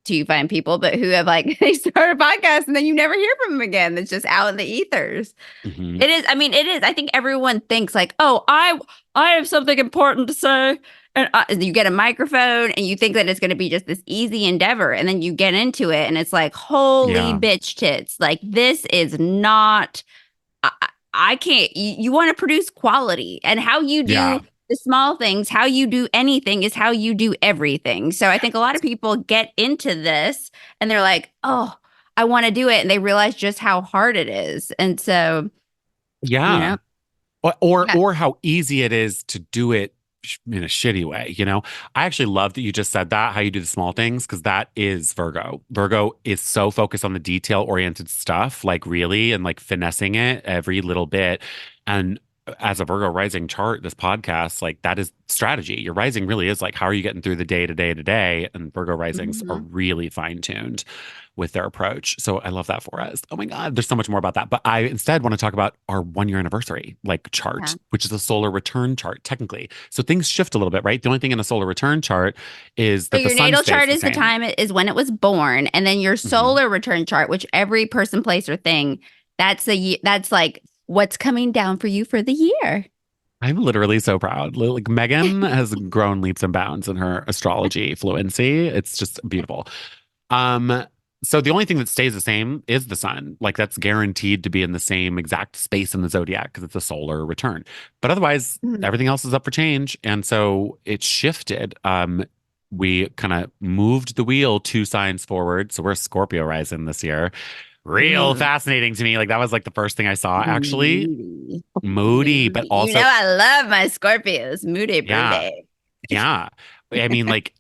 to you fine people, but who have like, they start a podcast and then you never hear from them again. That's just out in the ethers. mhm. It is. I mean, it is. I think everyone thinks like, oh, I have something important to say, and you get a microphone, and you think that it's going to be just this easy endeavor, and then you get into it, and it's like, holy Yeah. bitch tits! Like this is not. I can't. You want to produce quality, and how you Yeah. do the small things, how you do anything, is how you do everything. So I think a lot of people get into this, and they're like, oh, I want to do it, and they realize just how hard it is, and so. You Yeah. know, yeah. Or how easy it is to do it in a shitty way, you know? I actually love that you just said that, how you do the small things, because that is Virgo. Virgo is so focused on the detail-oriented stuff, like really, and like finessing it every little bit. And as a Virgo rising chart, this podcast, like that is strategy. Your rising really is like, how are you getting through the day to day to day? And Virgo risings are Mhm. really fine-tuned with their approach. So I love that for us. Oh my God, there's so much more about that. But I instead want to talk about our 1 year anniversary, like Yeah. chart, which is a solar return chart, technically. So things shift a little bit, right? The only thing in a solar return chart is So that the your sun natal stays chart the is the same. time it is when it was born, and then your Mhm. solar return chart, which every person, place, or thing, that's like what's coming down for you for the year. I'm literally so proud. Like Megan has grown leaps and bounds in her astrology fluency. It's just beautiful. Um, so the only thing that stays the same is the sun. Like that's guaranteed to be in the same exact space in the zodiac because it's a solar return. But otherwise, Mhm. everything else is up for change. And so it shifted. We kind of moved the wheel 2 signs forward. So we're Scorpio rising this year. Real Ooh, fascinating to me. Like that was like the first thing I saw actually. moody. Moody, but Moody. You know, also, I love my Scorpios. Moody, yeah, broody. yeah. I mean, like,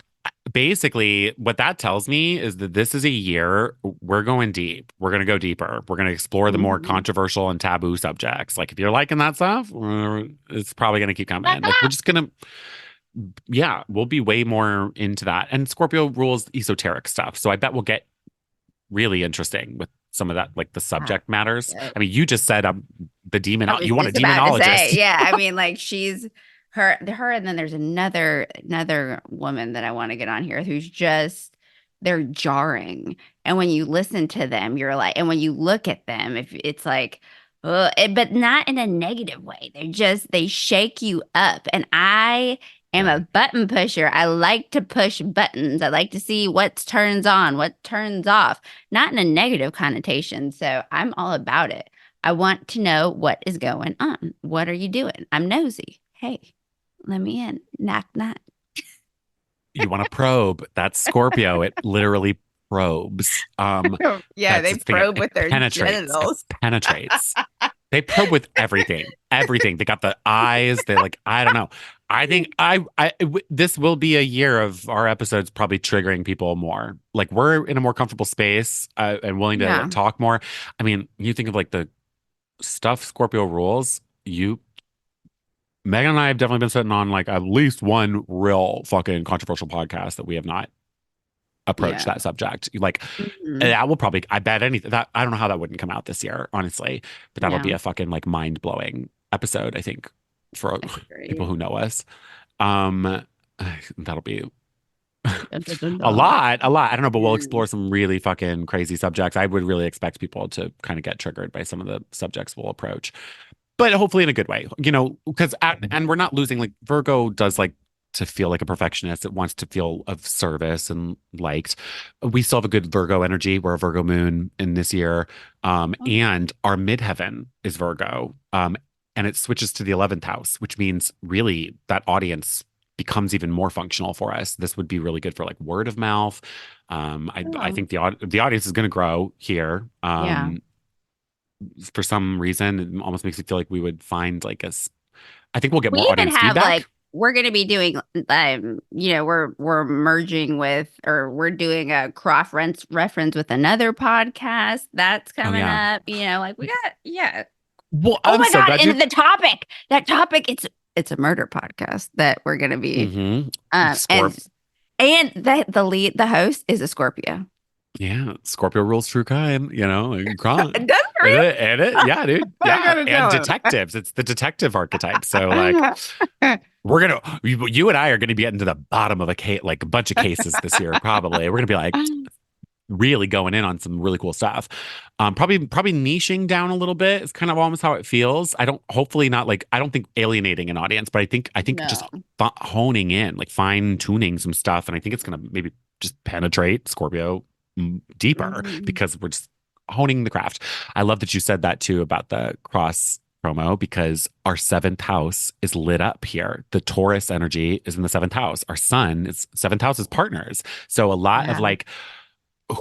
basically, what that tells me is that this is a year we're going deep. We're going to go deeper. We're going to explore the more Mhm. controversial and taboo subjects. Like, if you're liking that stuff, it's probably going to keep coming. Like, we're just going to, yeah, we'll be way more into that. And Scorpio rules esoteric stuff. So I bet we'll get really interesting with some of that, like the Ah, subject matters. good. I mean, you just said the demon, I was you want a just about to say, demonologist. yeah. I mean, like she's her, and then there's another woman that I want to get on here who's just they're jarring. And when you listen to them, you're like, and when you look at them, if it's like, but not in a negative way. They shake you up. And I am Yeah. a button pusher. I like to push buttons. I like to see what turns on, what turns off, not in a negative connotation. So I'm all about it. I want to know what is going on. What are you doing? I'm nosy. Hey, let me in. Knock, knock. You want to probe. That's Scorpio. It literally probes. Yeah, That's they its thing. It, probe it with their penetrates. It genitals. penetrates. They probe with everything. Everything. They got the eyes. They like, I don't know. I think this will be a year of our episodes probably triggering people more. Like we're in a more comfortable space and willing to Yeah. talk more. I mean, you think of like the stuff Scorpio rules, Megan and I have definitely been sitting on like at least one real fucking controversial podcast that we have not approached Yeah. that subject. Like Mhm. that will probably, I bet anything that I don't know how that wouldn't come out this year, honestly, but that'll be Yeah. a fucking like mind blowing episode, I think, for people Agreed. who know us. Um, that'll be Dun, dun, dun, a dun. lot, a lot. I don't know, but we'll Mm. explore some really fucking crazy subjects. I would really expect people to kind of get triggered by some of the subjects we'll approach, but hopefully in a good way, because and we're not losing like Virgo does like to feel like a perfectionist. It wants to feel of service and liked. We still have a good Virgo energy. We're a Virgo moon in this year. And our midheaven is Virgo. And it switches to the 11th house, which means really that audience becomes even more functional for us. This would be really good for like word of mouth. I Oh, think the audience is going to grow here. yeah. For some reason, it almost makes me feel like we would find like I think we'll get We more even audience have like feedback. we're going to be doing we're merging with or we're doing a cross reference with another podcast that's Oh coming yeah. up, like we got, yeah. Well, Oh I'm my so God. glad you. And the topic, that topic, it's a murder podcast that we're going to be, Mm-hmm. um, and, and the lead, the host is a Scorpio. Yeah, Scorpio rules true crime, like crime. That's Yeah, dude. I Yeah. gotta And tell him. detectives. It's the detective archetype. So like you and I are gonna be getting to the bottom of a case, like a bunch of cases this year, probably. We're gonna be like really going in on some really cool stuff. Probably niching down a little bit. It's kind of almost how it feels. Hopefully not like I don't think alienating an audience, but I think just No. honing in, like fine tuning some stuff, and I think it's gonna maybe just penetrate Scorpio deeper Mhm. because we're just honing the craft. I love that you said that too about the cross promo because our seventh house is lit up here. The Taurus energy is in the seventh house. Our sun is seventh house is partners. So a lot of Yeah. like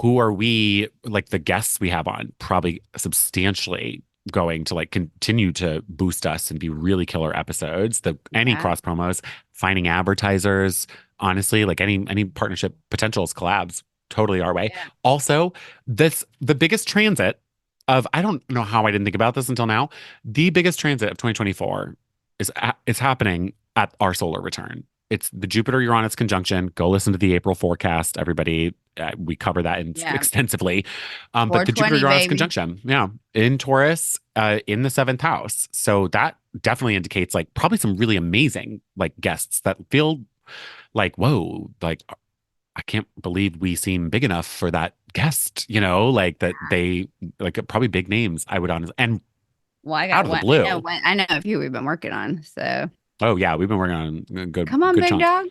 who are we, like the guests we have on, probably substantially going to like continue to boost us and be really killer episodes. Any Yeah. cross promos, finding advertisers, honestly, like any partnership potentials, collabs, totally our way. Yeah. Also, the biggest transit of I don't know how I didn't think about this until now. The biggest transit of 2024 is happening at our solar return. It's the Jupiter Uranus conjunction. Go listen to the April forecast, everybody. We cover that Yeah. extensively. But the Jupiter 420, Uranus baby. conjunction, yeah, in Taurus, in the seventh house. So that definitely indicates like probably some really amazing like guests that feel like, whoa, like I can't believe we seem big enough for that guest, like that they like probably big names, I would honestly, and Well, I out got of the one. blue. I know a few we've been working on. So Oh yeah, we've been working on a good come on, good big chunk. dog.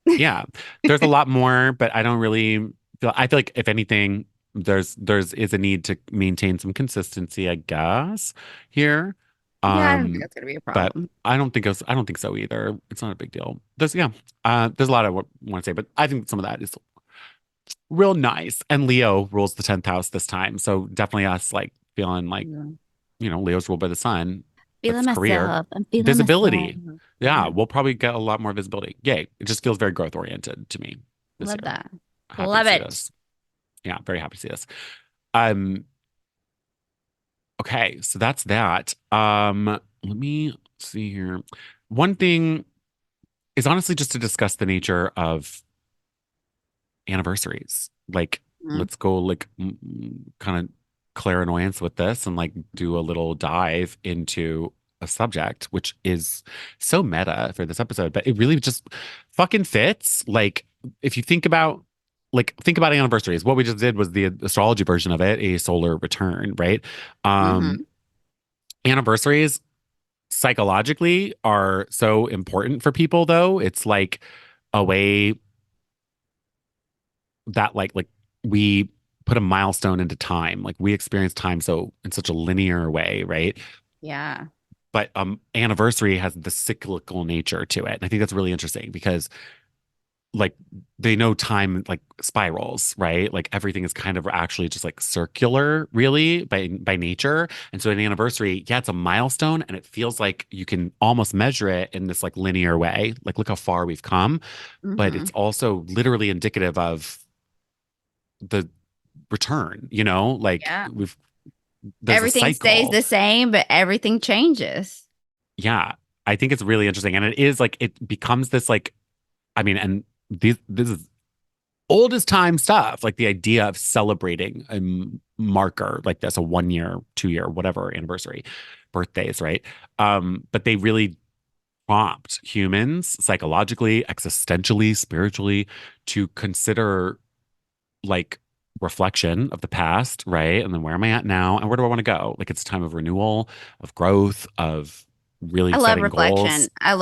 Yeah. There's a lot more, but I don't really I feel like if anything, there's is a need to maintain some consistency, I guess, here. Yeah, I don't think Um, that's gonna be a but problem. I don't think so either. It's not a big deal. There's a lot I want to say, but I think some of that is real nice. And Leo rules the 10th house this time. So definitely us like feeling like, Yeah. Leo's ruled by the sun. Feeling That's career. myself. I'm feeling myself. Visibility. Yeah, Yeah. we'll probably get a lot more visibility. Yay. It just feels very growth oriented to me this Love year. that. Happy to Love see it. this. Yeah, very happy to see this. Um, okay, so that's that. Let me see here. One thing is honestly just to discuss the nature of anniversaries. Like, Mhm. let's go like kind of clairannoyance with this and like do a little dive into a subject, which is so meta for this episode, but it really just fucking fits. Like, if you think about anniversaries, what we just did was the astrology version of it, a solar return, right? Um, Mhm. Anniversaries psychologically are so important for people, though. It's like a way that like we put a milestone into time. Like we experience time so in such a linear way, right? Yeah. But anniversary has the cyclical nature to it. And I think that's really interesting because like they know time like spirals, right? Like everything is kind of actually just like circular, really, by nature. And so an anniversary, yeah, it's a milestone and it feels like you can almost measure it in this like linear way. Like look how far we've come. But it's Mhm. also literally indicative of the return, like Yeah. there's a Everything stays cycle. the same, but everything changes. Yeah. I think it's really interesting. And it is like, it becomes this like, I mean, and this is oldest time stuff, like the idea of celebrating a marker like this, a 1 year, 2 year, whatever anniversary, birthdays, right? But they really prompt humans psychologically, existentially, spiritually to consider like reflection of the past, right? And then where am I at now? And where do I want to go? Like it's a time of renewal, of growth, of really I love setting reflection. goals. I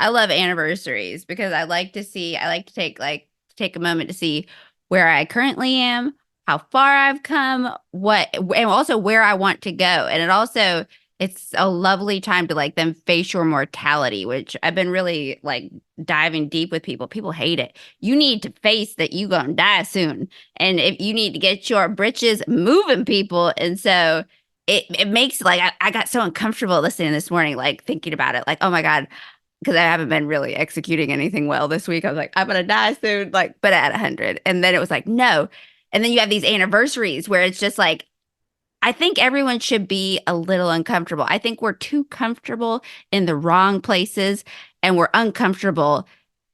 love anniversaries because I like to take a moment to see where I currently am, how far I've come, and also where I want to go. And it's a lovely time to like then face your mortality, which I've been really like diving deep with people. People hate it. You need to face that you gonna die soon. And if you need to get your britches moving, people. And so it makes like I got so uncomfortable listening this morning, like thinking about it, like, oh my God, because I haven't been really executing anything well this week. I was like, I'm gonna die soon, like, but at 100. And then it was like, no. And then you have these anniversaries where it's just like, I think everyone should be a little uncomfortable. I think we're too comfortable in the wrong places and we're uncomfortable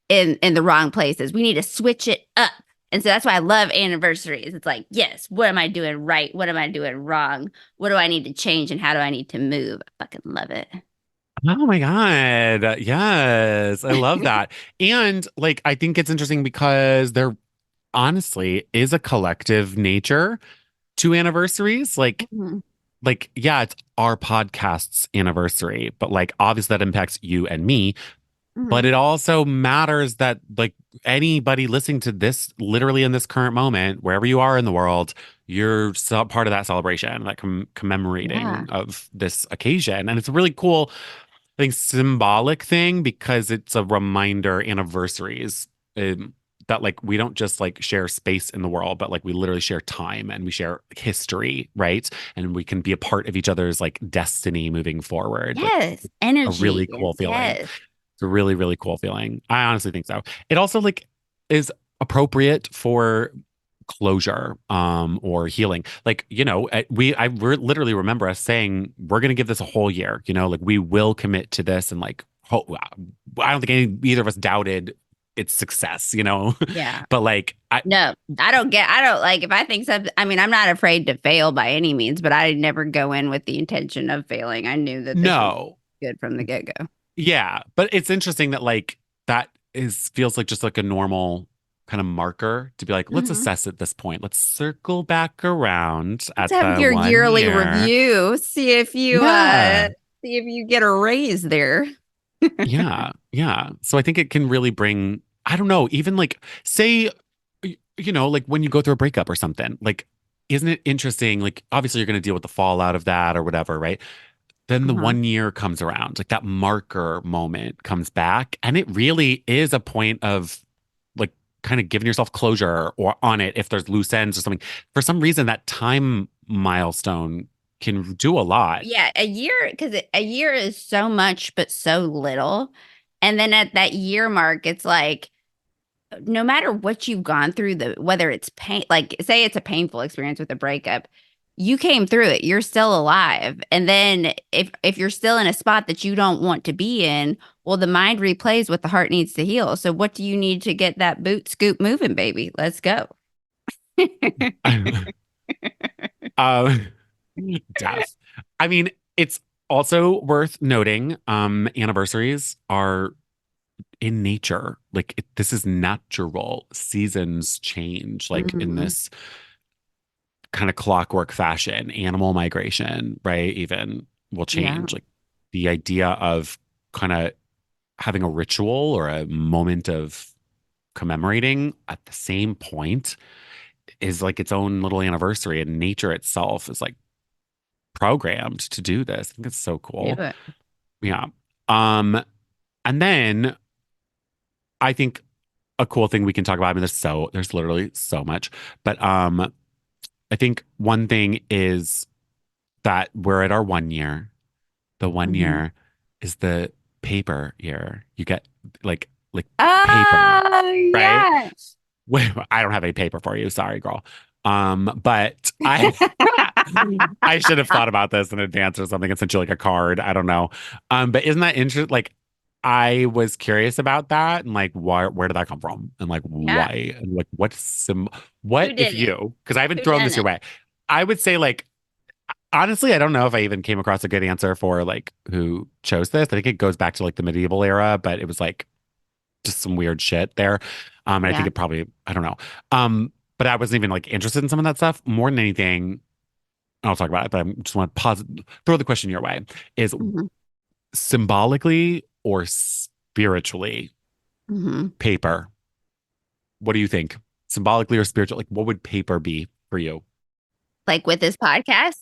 in the wrong places. We need to switch it up. And so that's why I love anniversaries. It's like, yes, what am I doing right? What am I doing wrong? What do I need to change and how do I need to move? I fucking love it. Oh my God. Yes. I love that. And like, I think it's interesting because there honestly is a collective nature to anniversaries. Mhm. Yeah, it's our podcast's anniversary, but like, obviously that impacts you and me. But Mhm. it also matters that like anybody listening to this literally in this current moment, wherever you are in the world, you're part of that celebration, that Yeah. commemorating of this occasion. And it's a really cool, I think, symbolic thing because it's a reminder anniversaries that like we don't just like share space in the world, but like we literally share time and we share history, right? And we can be a part of each other's like destiny moving forward. Like Yes. a really Energy. cool feeling. Yes. It's a really, really cool feeling. I honestly think so. It also like is appropriate for closure or healing. Like, literally remember us saying we're going to give this a whole year, like we will commit to this and like I don't think either of us doubted its success. Yeah. But like No, I don't like if I think something, I mean, I'm not afraid to fail by any means, but I never go in with the intention of failing. I knew that this was no. good from the get-go. Yeah, but it's interesting that like that is feels like just like a normal kind of marker to be like, let's Mhm. assess at this point. Let's circle back around Let's at have the your one yearly year. review. Yeah. See if you get a raise there. Yeah. Yeah. So I think it can really bring, I don't know, even like say, like when you go through a breakup or something, like, isn't it interesting? Like, obviously, you're going to deal with the fallout of that or whatever, right? Then the Uh-huh. 1 year comes around, like that marker moment comes back, and it really is a point of like kind of giving yourself closure or on it if there's loose ends or something. For some reason, that time milestone can do a lot. Yeah, a year because a year is so much but so little. And then at that year mark, it's like no matter what you've gone through, the whether it's pain, like say it's a painful experience with a breakup, you came through it. You're still alive. And then if you're still in a spot that you don't want to be in, well, the mind replays what the heart needs to heal. So what do you need to get that boot scoop moving, baby? Let's go. um, Death. I mean, it's also worth noting, anniversaries are in nature. Like this is natural. Seasons change, like in Mhm. this kind of clockwork fashion. Animal migration, right? Even will Yeah. change. Like the idea of kind of having a ritual or a moment of commemorating at the same point is like its own little anniversary, and nature itself is like programmed to do this. I think it's so Do cool. it. Yeah. Um, and then I think a cool thing we can talk about, I mean, there's literally so much, but I think one thing is that we're at our 1 year. The one Mhm. year is the paper year. You get like paper, Oh, right? yes. Well, I don't have any paper for you. Sorry, girl. But I I should have thought about this in advance or something and sent you like a card. I don't know. But isn't that interesting? Like I was curious about that and like where did that come from? And like Yeah. why? And like Who what if did it? you, because I haven't Who thrown done this your it? way. I would say like honestly, I don't know if I even came across a good answer for like who chose this. I think it goes back to like the medieval era, but it was like just some weird shit there. And I think Yeah. it probably, I don't know. But I wasn't even like interested in some of that stuff more than anything. I'll talk about it, but I just want to pause, throw the question your way. Is Mhm. symbolically or spiritually Mhm. paper? What do you think? Symbolically or spiritual? Like, what would paper be for you? Like with this podcast?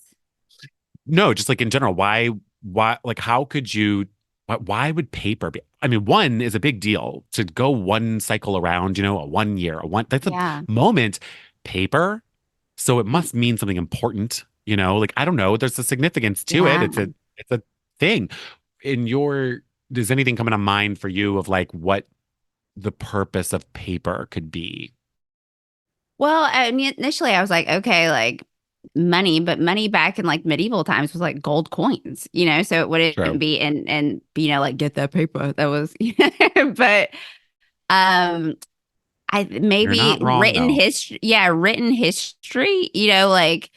No, just like in general. Like, how could you? Why would paper be? I mean, one is a big deal to go one cycle around. A 1 year, that's a Yeah. moment. Paper, so it Yeah. must mean something important. Like I don't know. There's a significance to it. Yeah. It's a thing. In your, does anything come to mind for you of like what the purpose of paper could be? Well, I mean, initially I was like, okay, like money, but money back in like medieval times was like gold coins, so it wouldn't True. be and like get that paper. That was but um I You're maybe not wrong written though. history, yeah, written history, like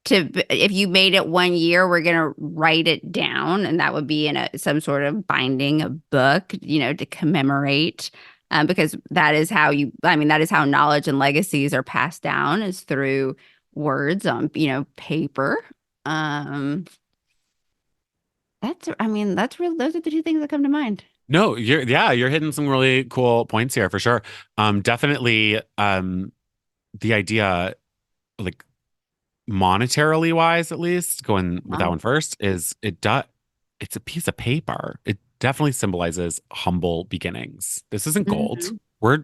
if you made it 1 year, we're gonna write it down, and that would be in some sort of binding, a book, to commemorate, because that is how knowledge and legacies are passed down is through words on, paper. Um, that's real. Those are the two things that come to mind. No, you're hitting some really cool points here for sure. Definitely the idea, like monetarily wise at least, going with that Wow. one first, is it's a piece of paper. It definitely symbolizes humble beginnings. This isn't gold. Hmm. We're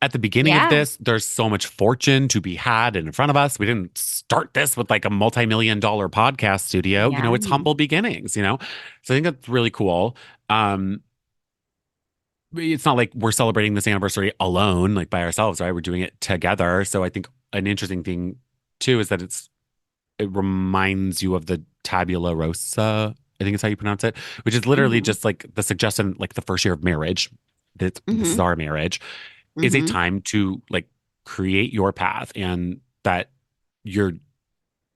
at the beginning of Yeah. this, there's so much fortune to be had in front of us. We didn't start this with like a multi-million dollar podcast studio. Yeah. It's humble beginnings. So I think that's really cool. Um, it's not like we're celebrating this anniversary alone, like by ourselves, right? We're doing it together. So I think an interesting thing too is that it reminds you of the tabula rosa, I think is how you pronounce it, which is literally Hmm. just like the suggestion, like the first year of marriage, that this is Hmm. our marriage, is a Hmm. time to like create your path, and that you're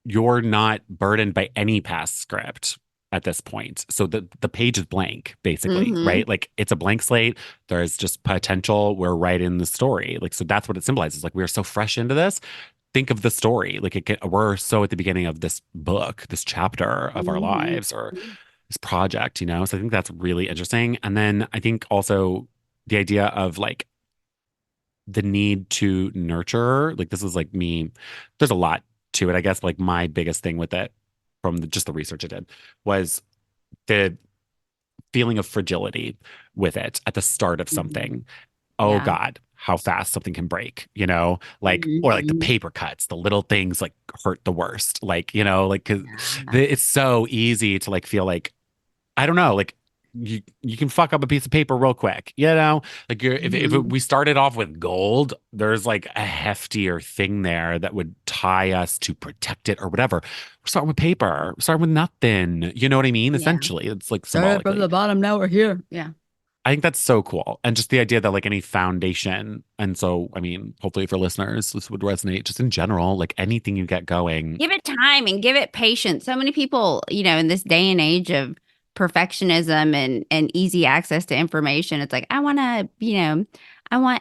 you're not burdened by any past script at this point. So the page is blank, basically, Hmm. right? Like it's a blank slate. There's just potential. We're right in the story. Like, so that's what it symbolizes. Like we're so fresh into this. Think of the story. Like we're so at the beginning of this book, this chapter of our Hmm. lives, or this project. So I think that's really interesting. And then I think also the idea of like the need to nurture, like this is like me, there's a lot to it, I guess. Like my biggest thing with it from just the research I did was the feeling of fragility with it at the start of Hmm. something. Oh Yeah. God, how fast something can break, like, or like the Hmm. paper cuts, the little things like hurt the worst. Like, 'cause Yeah. it's so easy to like feel like, I don't know, like you can fuck up a piece of paper real quick. Like if Hmm. we started off with gold, there's like a heftier thing there that would tie us to protect it or whatever. We're starting with paper, we're starting with nothing. You know what I mean? Yeah. Essentially, it's like Started from symbolically. the bottom, now we're here. Yeah. I think that's so cool. And just the idea that like any foundation, and so I mean, hopefully for listeners, this would resonate just in general, like anything you get going. Give it time and give it patience. So many people, in this day and age of perfectionism and easy access to information, it's like, I want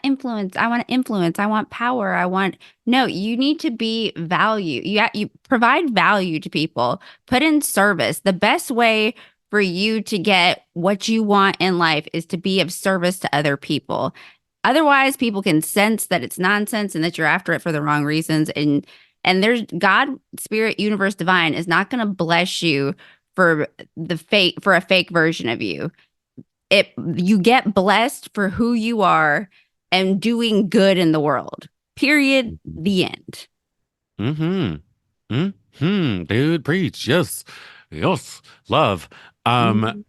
influence. I want influence. I want power. No, you need to be value. You provide value to people, put in service. The best way for you to get what you want in life is to be of service to other people. Otherwise, people can sense that it's nonsense and that you're after it for the wrong reasons. And there's God, spirit, universe, divine is not going to bless you for a fake version of you. You get blessed for who you are and doing good in the world. Period. The end. Mm-hmm. Mm-hmm. Dude, preach. Yes. Yes. Love. Um, Mhm.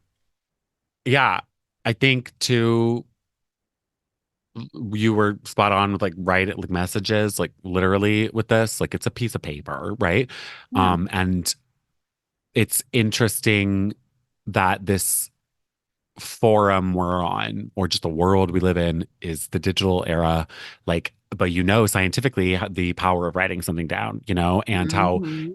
yeah, I think too, you were spot on with like write it like messages, like literally with this. Like it's a piece of paper, right? Yeah. And it's interesting that this forum we're on, or just the world we live in, is the digital era. Like, but scientifically the power of writing something down, and how Hmm.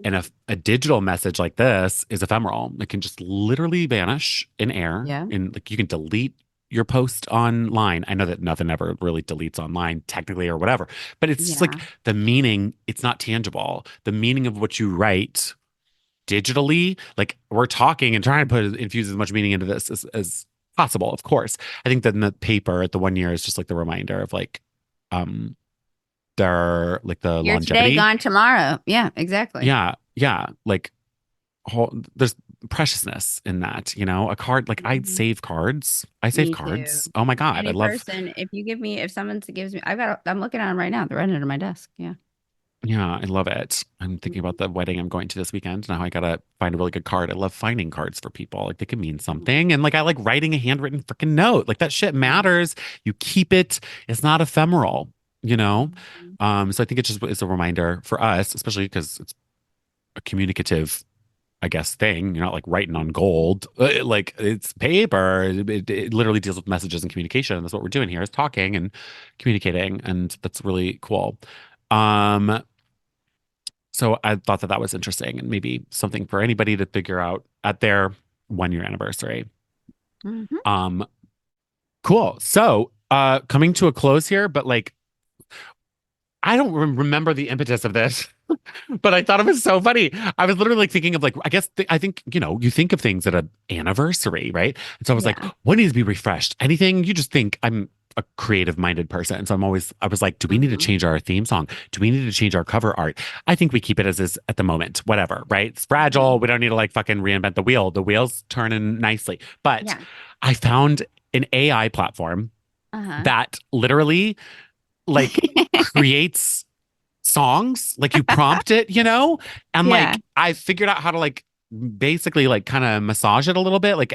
a digital message like this is ephemeral. It can just literally vanish in air, Yeah. and like you can delete your post online. I know that nothing ever really deletes online technically or whatever, but it's just like Yeah. the meaning, it's not tangible. The meaning of what you write digitally, like we're talking and trying to infuse as much meaning into this as possible, of course. I think that in the paper at the 1 year is just like the reminder of like um their like the Here today, longevity. gone tomorrow. Yeah, exactly. Yeah, like there's preciousness in that. A card, like I'd Mhm. save cards. I save Me too. cards. Oh my God, I Any love. person, if someone gives me, I'm looking at them right now. They're right under my desk. Yeah. Yeah, I love it. I'm thinking Mhm. about the wedding I'm going to this weekend. Now I gotta find a really good card. I love finding cards for people. Like they can mean Mhm. something. And like I like writing a handwritten freaking note. Like that shit Yeah. matters. You keep it. It's not ephemeral, you know? Mhm. So I think it's a reminder for us, especially because it's a communicative, I guess, thing. You're not like writing on gold. Like it's paper. It literally deals with messages and communication. That's what we're doing here is talking and communicating. And that's really cool. Um, so I thought that that was interesting and maybe something for anybody to figure out at their 1 year anniversary. Mhm. Um, cool. So coming to a close here, but like I don't remember the impetus of this, but I thought it was so funny. I was literally like thinking of like, I guess I think, you know, you think of things at an anniversary, right? And so I was like, Yeah. what needs to be refreshed? Anything you just think I'm a creative minded person. And so I was like, do we need to Mhm. change our theme song? Do we need to change our cover art? I think we keep it as is at the moment, whatever, right? It's fragile. We don't need to like fucking reinvent the wheel. The wheel's turning nicely. But Yeah. I found an AI platform Uh-huh. that literally like creates songs. Like you prompt it, you know? And Yeah. like I figured out how to like basically like kind of massage it a little bit. Like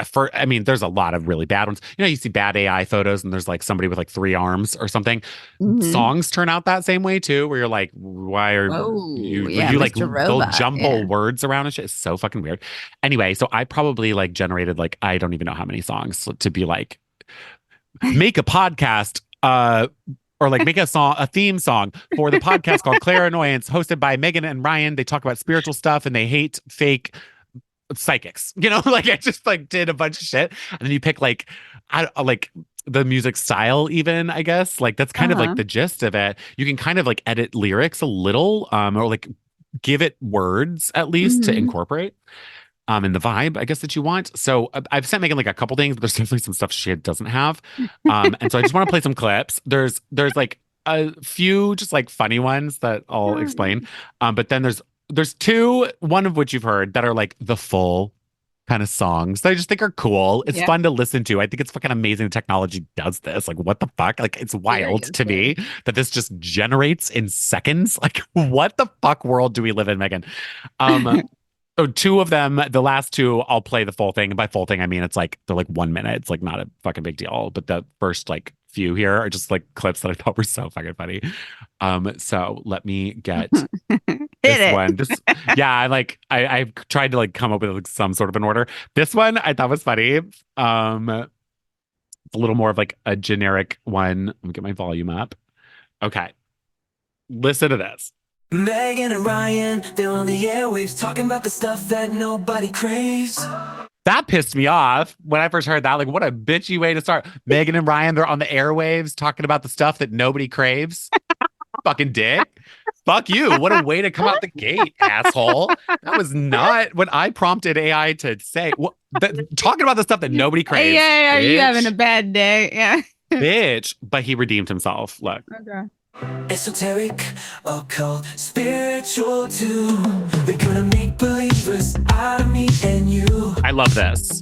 for I mean, there's a lot of really bad ones. You know, you see bad AI photos and there's like somebody with like 3 arms or something. Mhm. Songs turn out that same way too, where you're like, why are Oh, yeah, you like Mr. they'll Robot. jumble Yeah. words around and shit. It's so fucking weird. Anyway, so I probably like generated like I don't even know how many songs to be like make a podcast or like make a theme song for the podcast called Clairannoyance, hosted by Megan and Ryan. They talk about spiritual stuff and they hate fake psychics. You know, like I just like did a bunch of shit. And then you pick like I like the music style, even, I guess. Like that's kind of like Uh-huh. the gist of it. You can kind of like edit lyrics a little, or like give it words at least to Mhm. incorporate and the vibe, I guess, that you want. So I've sent Megan like a couple things, but there's definitely some stuff she doesn't have. And so I just want to play some clips. There's like a few just like funny ones that I'll explain. But then there's two, one of which you've heard that are like the full kind of songs that I just think are cool. It's Yeah. fun to listen to. I think it's fucking amazing technology does this. Like, what the fuck? Like, it's wild to me Seriously. that this just generates in seconds. Like, what the fuck world do we live in, Megan? Um, so two of them, the last two, I'll play the full thing. And by full thing, I mean it's like they're like 1 minute. It's like not a fucking big deal. But the first like few here are just like clips that I thought were so fucking funny. So let me get Hit this it. one. This yeah, I've tried to like come up with like some sort of an order. This one I thought was funny. It's a little more of like a generic one. Let me get my volume up. Okay. Listen to this. Megan and Ryan, they're on the airwaves talking about the stuff that nobody craves. That pissed me off when I first heard that. Like, what a bitchy way to start. Megan and Ryan, they're on the airwaves talking about the stuff that nobody craves. Fucking dick. Fuck you. What a way to come out the gate, asshole. That was not what I prompted AI to say. Talking about the stuff that nobody craves. Yeah, are you having a Bitch. bad day? Yeah. Bitch. But he redeemed himself. Look. Okay. Esoteric, occult, spiritual too. They're gonna make believers out of me and you. I love this.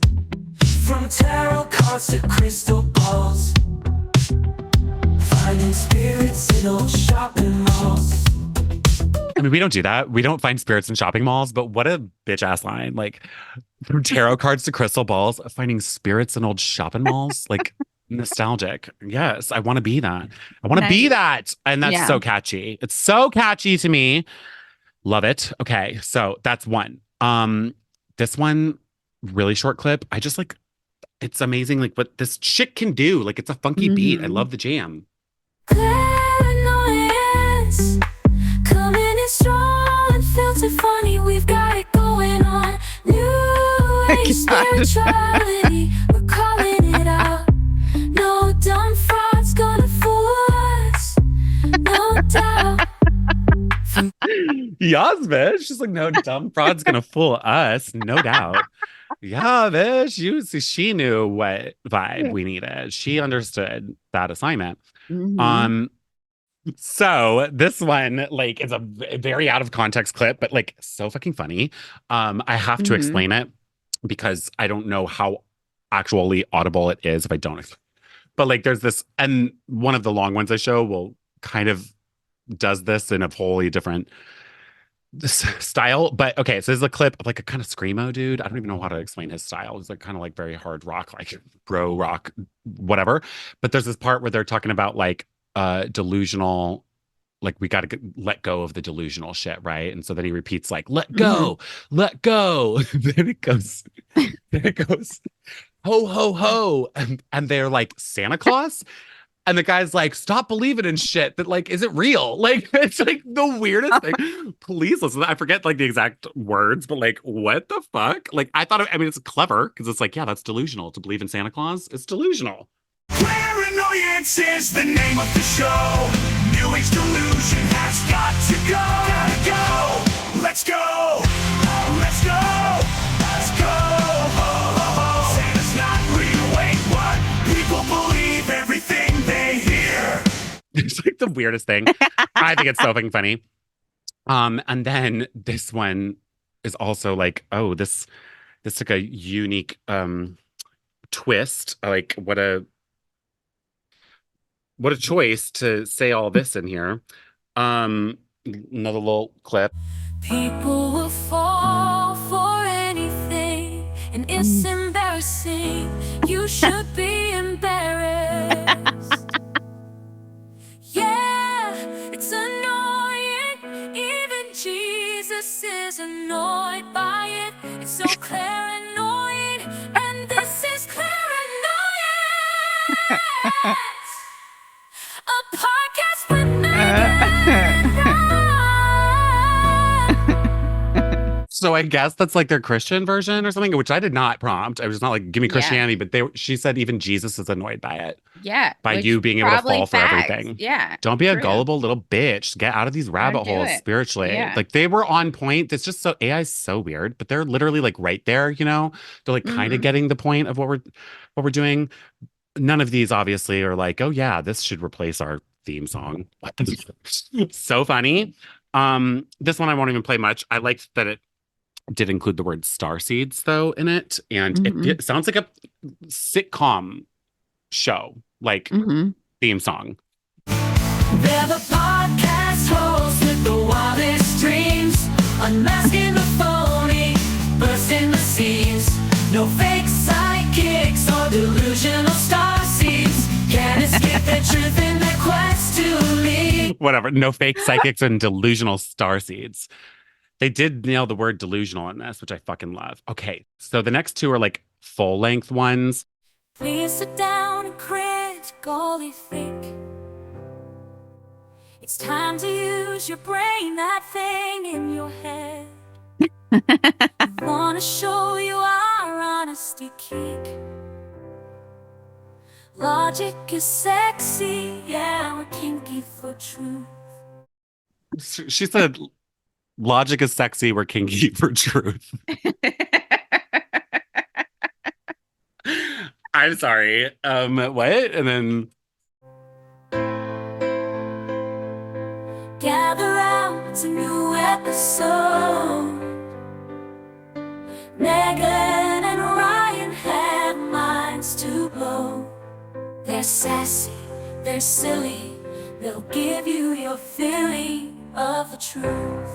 From tarot cards to crystal balls, finding spirits in old shopping malls. I mean, we don't do that. We don't find spirits in shopping malls, but what a bitch ass line. Like, from tarot cards to crystal balls, finding spirits in old shopping malls. Like, nostalgic. Yes, I want to be that. I want to be Nice. that. And that's Yeah. so catchy. It's so catchy to me. Love it. Okay, so that's one. This one, really short clip. I just like it's amazing like what this chick can do. Like it's a funky beat. I Mhm. love the jam. Clairannoyance, coming in strong and filter funny. We've got it going on. New age spirituality, we're calling it out. No dumb fraud's gonna fool us, no doubt. Yes, bitch. She's like, no dumb fraud's gonna fool us, no doubt. Yeah, bitch. She knew what vibe we needed. She understood that assignment. Mhm. Um, so this one, like, is a very out of context clip, but like so fucking funny. I have to Mhm. explain it because I don't know how actually audible it is if I don't. But like, there's this, and one of the long ones I show will kind of does this in a wholly different style. But okay, so this is a clip of like a kind of screamo dude. I don't even know how to explain his style. He's like kind of like very hard rock, like bro rock, whatever. But there's this part where they're talking about like delusional like we got to let go of the delusional shit, right? And so then he repeats like, let go, let go. then it goes, ho, ho, ho. And they're like, Santa Claus? And the guy's like, stop believing in shit that like isn't real. Like, it's like the weirdest thing. Please listen. I forget like the exact words, but like, what the fuck? Like, I mean, it's clever because it's like, yeah, that's delusional. To believe in Santa Claus, it's delusional. Clairannoyance is the name of the show. New age delusion has got to go. Gotta go. Let's go. Let's go. Let's go. Santa's not real. Wait, what? People believe everything they hear. It's like the weirdest thing. I think it's so fucking funny. And then this one is also like, oh, this took a unique twist. Like what a choice to say all this in here. Another little clip. People will fall for anything, and it's embarrassing. You should be embarrassed. Yeah, it's annoying. Even Jesus is annoyed by it. It's so clairannoying, and this is clairannoyance. A podcast with Megan. So I guess that's like their Christian version or something, which I did not prompt. I was not like, give me Christianity, but she said even Jesus is annoyed by it. Yeah. By you being able to fall for everything. Yeah. Don't be a gullible little bitch. Get out of these rabbit holes spiritually. Yeah. Like they were on point. It's just so AI is so weird, but they're literally like right there, you know? They're like kind of getting the point of what we're doing. None of these obviously are like, oh yeah, this should replace our theme song. So funny. This one I won't even play much. I liked that it did include the word star seeds though in it, and it sounds like a sitcom show, like theme song. They're the podcast hosts with the wildest dreams, unmasking the phony, bursting the seams. No fake sidekicks or delusional star seeds can't escape the truth in their quest to lead. Whatever, no fake psychics and delusional star seeds. They did nail the word delusional in this, which I fucking love. Okay, so the next two are like full length ones. Please sit down and critically think. It's time to use your brain, that thing in your head. I wanna show you our honesty kick. Logic is sexy, yeah, we're kinky for truth. She said, logic is sexy, we're kinky for truth. I'm sorry. What? And then Gather round, it's a new episode. Megan and Ryan had minds to blow. They're sassy, they're silly, they'll give you your feeling of the truth.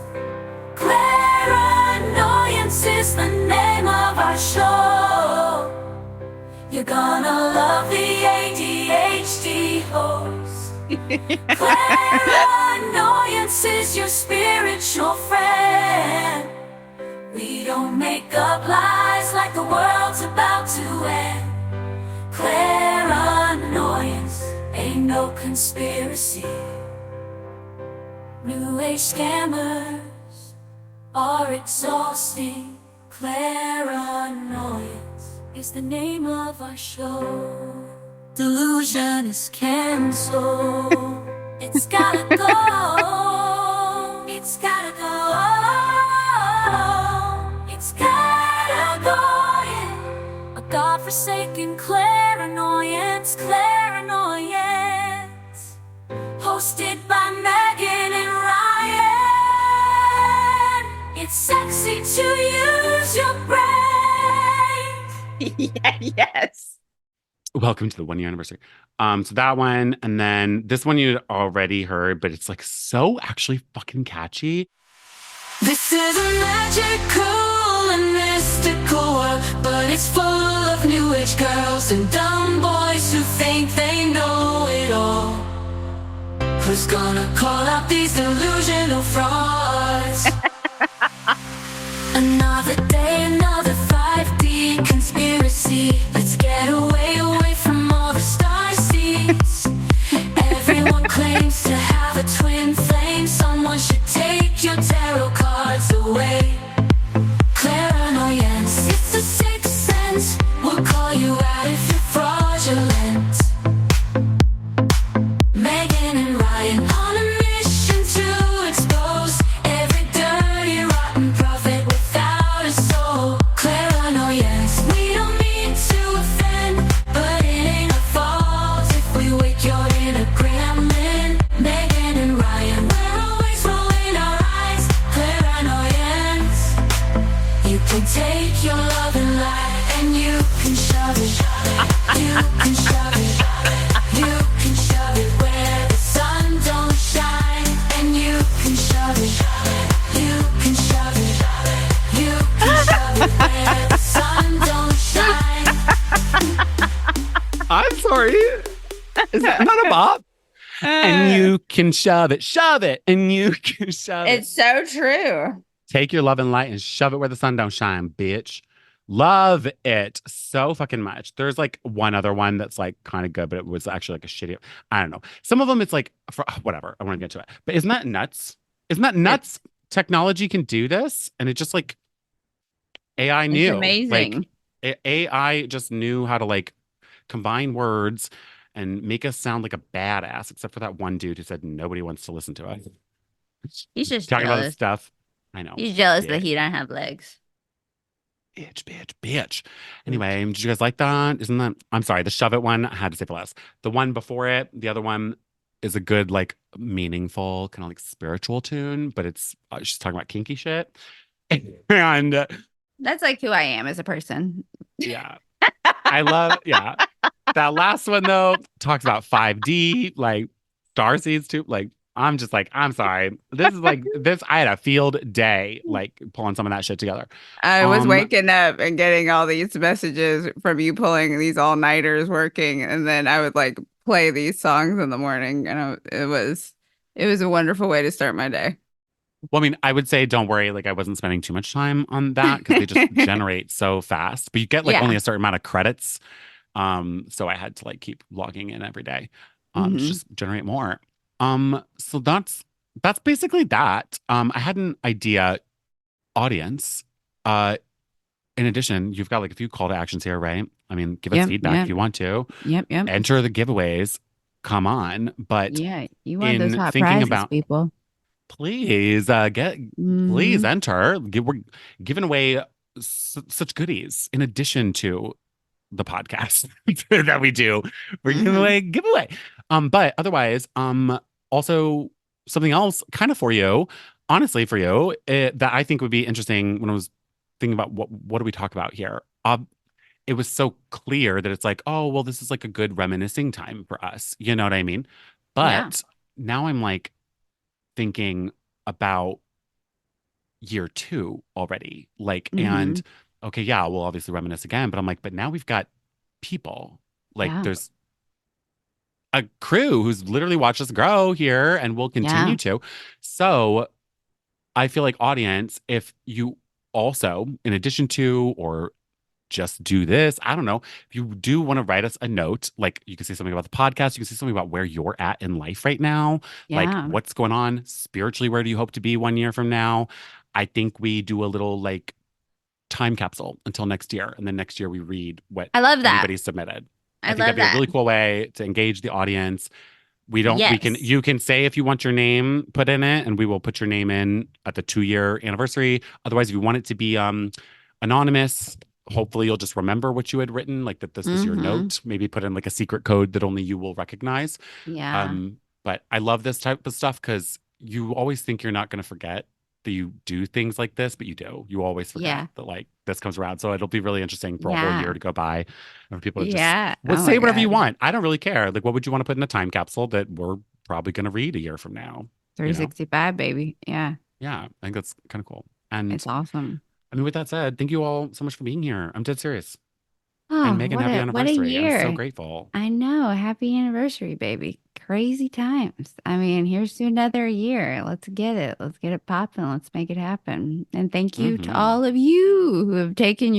Clairannoyance is the name of our show. You're gonna love the ADHD host. Clairannoyance is your spiritual friend. We don't make up lies like the world's about to end. Clairannoyance ain't no conspiracy. New age scammers are exhausting. Clairannoyance is the name of our show. Delusion is canceled. It's gotta go. It's gotta go. It's gotta go. Yeah. A godforsaken clairannoyance, clairannoyance. Hosted by Megan and Ryan. It's sexy to use your brain. Yeah, yes. welcome to the 1 year anniversary. So that one, and then this one you'd already heard, but it's like so actually fucking catchy. This is a magical and mystical world, but it's full of new age girls and dumb boys who think they know it all. Who's gonna call out these delusional frauds? Another day, another 5D conspiracy. Let's get away from all the star seeds. Everyone claims to have a twin flame. Someone should take your tarot cards away. Clairannoyance, it's a sixth sense. We'll call you out if you're fraudulent. Megan and Ryan on a mission to expose every dirty, rotten prophet without a soul. Clairannoyance, we don't mean to offend, but it ain't our fault if we wake your inner gremlin. Megan and Ryan, we're always rolling our eyes. Clairannoyance, you can take your love and light and you can shove it. You can shove it. You can shove it where the sun don't shine, and you can shove it. You can shove it. You can shove it where the sun don't shine. I'm sorry. Is that not a bop? And you can shove it, and you can shove it. It's so true. Take your love and light and shove it where the sun don't shine, bitch. Love it so fucking much. There's like one other one that's like kind of good, but it was actually like a shitty. I don't know. Some of them it's like whatever. I want to get to it. But isn't that nuts? Isn't that nuts? Technology can do this, and it just like AI knew. It's amazing. Like AI just knew how to like combine words and make us sound like a badass, except for that one dude who said nobody wants to listen to us. He's just Talking about jealous. this stuff. I know. He's jealous that Bitch. he don't have legs. Bitch. Anyway, did you guys like that? Isn't that? I'm sorry, the shove it one I had to say for last. The one before it, the other one is a good, like, meaningful, kind of like spiritual tune, but it's she's talking about kinky shit. And That's like who I am as a person. yeah, I love, yeah. That last one though talks about 5D, like star seeds too. Like, I'm just like, I'm sorry. This is like this. I had a field day, like pulling some of that shit together. I was waking up and getting all these messages from you pulling these all-nighters working, and then I would like play these songs in the morning, and it was a wonderful way to start my day. Well, I mean, I would say don't worry. Like, I wasn't spending too much time on that because they just generate so fast. But you get like Yeah. only a certain amount of credits. So I had to like keep logging in every day. To just generate more. So that's basically that. I had an idea, audience. In addition, you've got like a few call to actions here, right? I mean, give us feedback if you want to. Yep. Enter the giveaways. Come on. But Yeah, you want those in hot thinking prizes, about- people. please please enter. We're giving away such goodies in addition to the podcast that we do. We're giving away giveaway. But otherwise, also something else kind of for you, honestly for you, that I think would be interesting when I was thinking about what do we talk about here. It was so clear that it's like, oh, well, this is like a good reminiscing time for us. You know what I mean? But now I'm like thinking about year 2 already. Like, and okay, yeah, we'll obviously reminisce again, but I'm like, but now we've got people. Like, there's a crew who's literally watched us grow here and will continue to. So I feel like, audience, if you also, in addition to, or just do this, I don't know, if you do want to write us a note, like you can say something about the podcast, you can say something about where you're at in life right now, like what's going on spiritually, where do you hope to be 1 year from now? I think we do a little like time capsule until next year, and then next year we read what I love that. everybody submitted. I think love that'd be a really cool way to engage the audience. We can, you can say if you want your name put in it, and we will put your name in at the 2-year anniversary. Otherwise, if you want it to be anonymous, hopefully you'll just remember what you had written, like that this was your note. Maybe put in like a secret code that only you will recognize. But I love this type of stuff because you always think you're not going to forget that you do things like this, but you do. You always forget that like this comes around. So it'll be really interesting for a whole year to go by and for people to just say whatever you want. I don't really care. Like, what would you want to put in a time capsule that we're probably going to read a year from now? 365, baby. Yeah. Yeah, I think that's kind of cool. And it's awesome. I mean, with that said, thank you all so much for being here. I'm dead serious. Oh, And Megan, happy what a anniversary. I'm so year. grateful. I know. Happy anniversary, baby. Crazy times. I mean, here's to another year. Let's get it. Let's get it popping. Let's make it happen. And thank you to all of you who have taken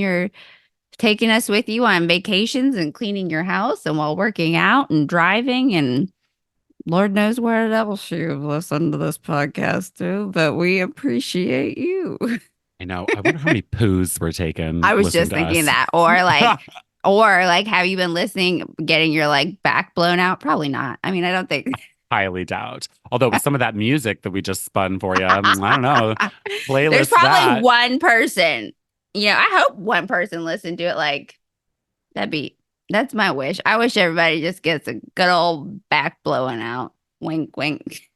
us with you on vacations and cleaning your house and while working out and driving and Lord knows what else you've listened to this podcast to, but we appreciate you. I know. I wonder how many poos were taken. I was listening just to thinking us. that. Or like, have you been listening, getting your like back blown out? Probably not. I mean, I don't think. Highly doubt. Although with some of that music that we just spun for you, I don't know. Playlist There's probably that. one person. I hope one person listened to it. Like, that's my wish. I wish everybody just gets a good old back blowing out. Wink, wink.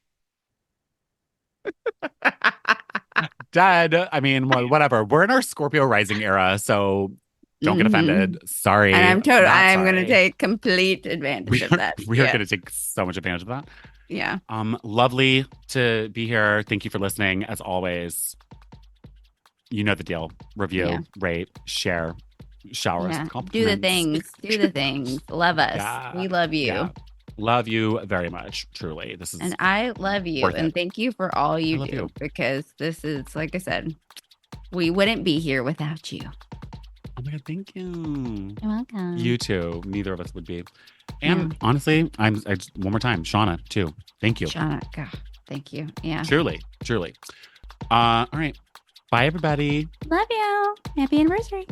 Dead. I mean, whatever. We're in our Scorpio rising era, so don't get offended. Sorry. And not I'm going to sorry. take complete advantage of that. We are going to take so much advantage of that. Yeah. Lovely to be here. Thank you for listening. As always, you know the deal. Review, rate, share, showers. Yeah. Do the things. Love us. Yeah. We love you. Yeah. Love you very much. Truly. This is And I love you. worth And it. thank you for all you love do. you. Because this is, like I said, we wouldn't be here without you. Oh my God, thank you. You're welcome. You too. Neither of us would be. And honestly, I just, one more time, Shauna too. Thank you. Shauna, God, thank you. Yeah. Truly. All right. Bye, everybody. Love you. Happy anniversary.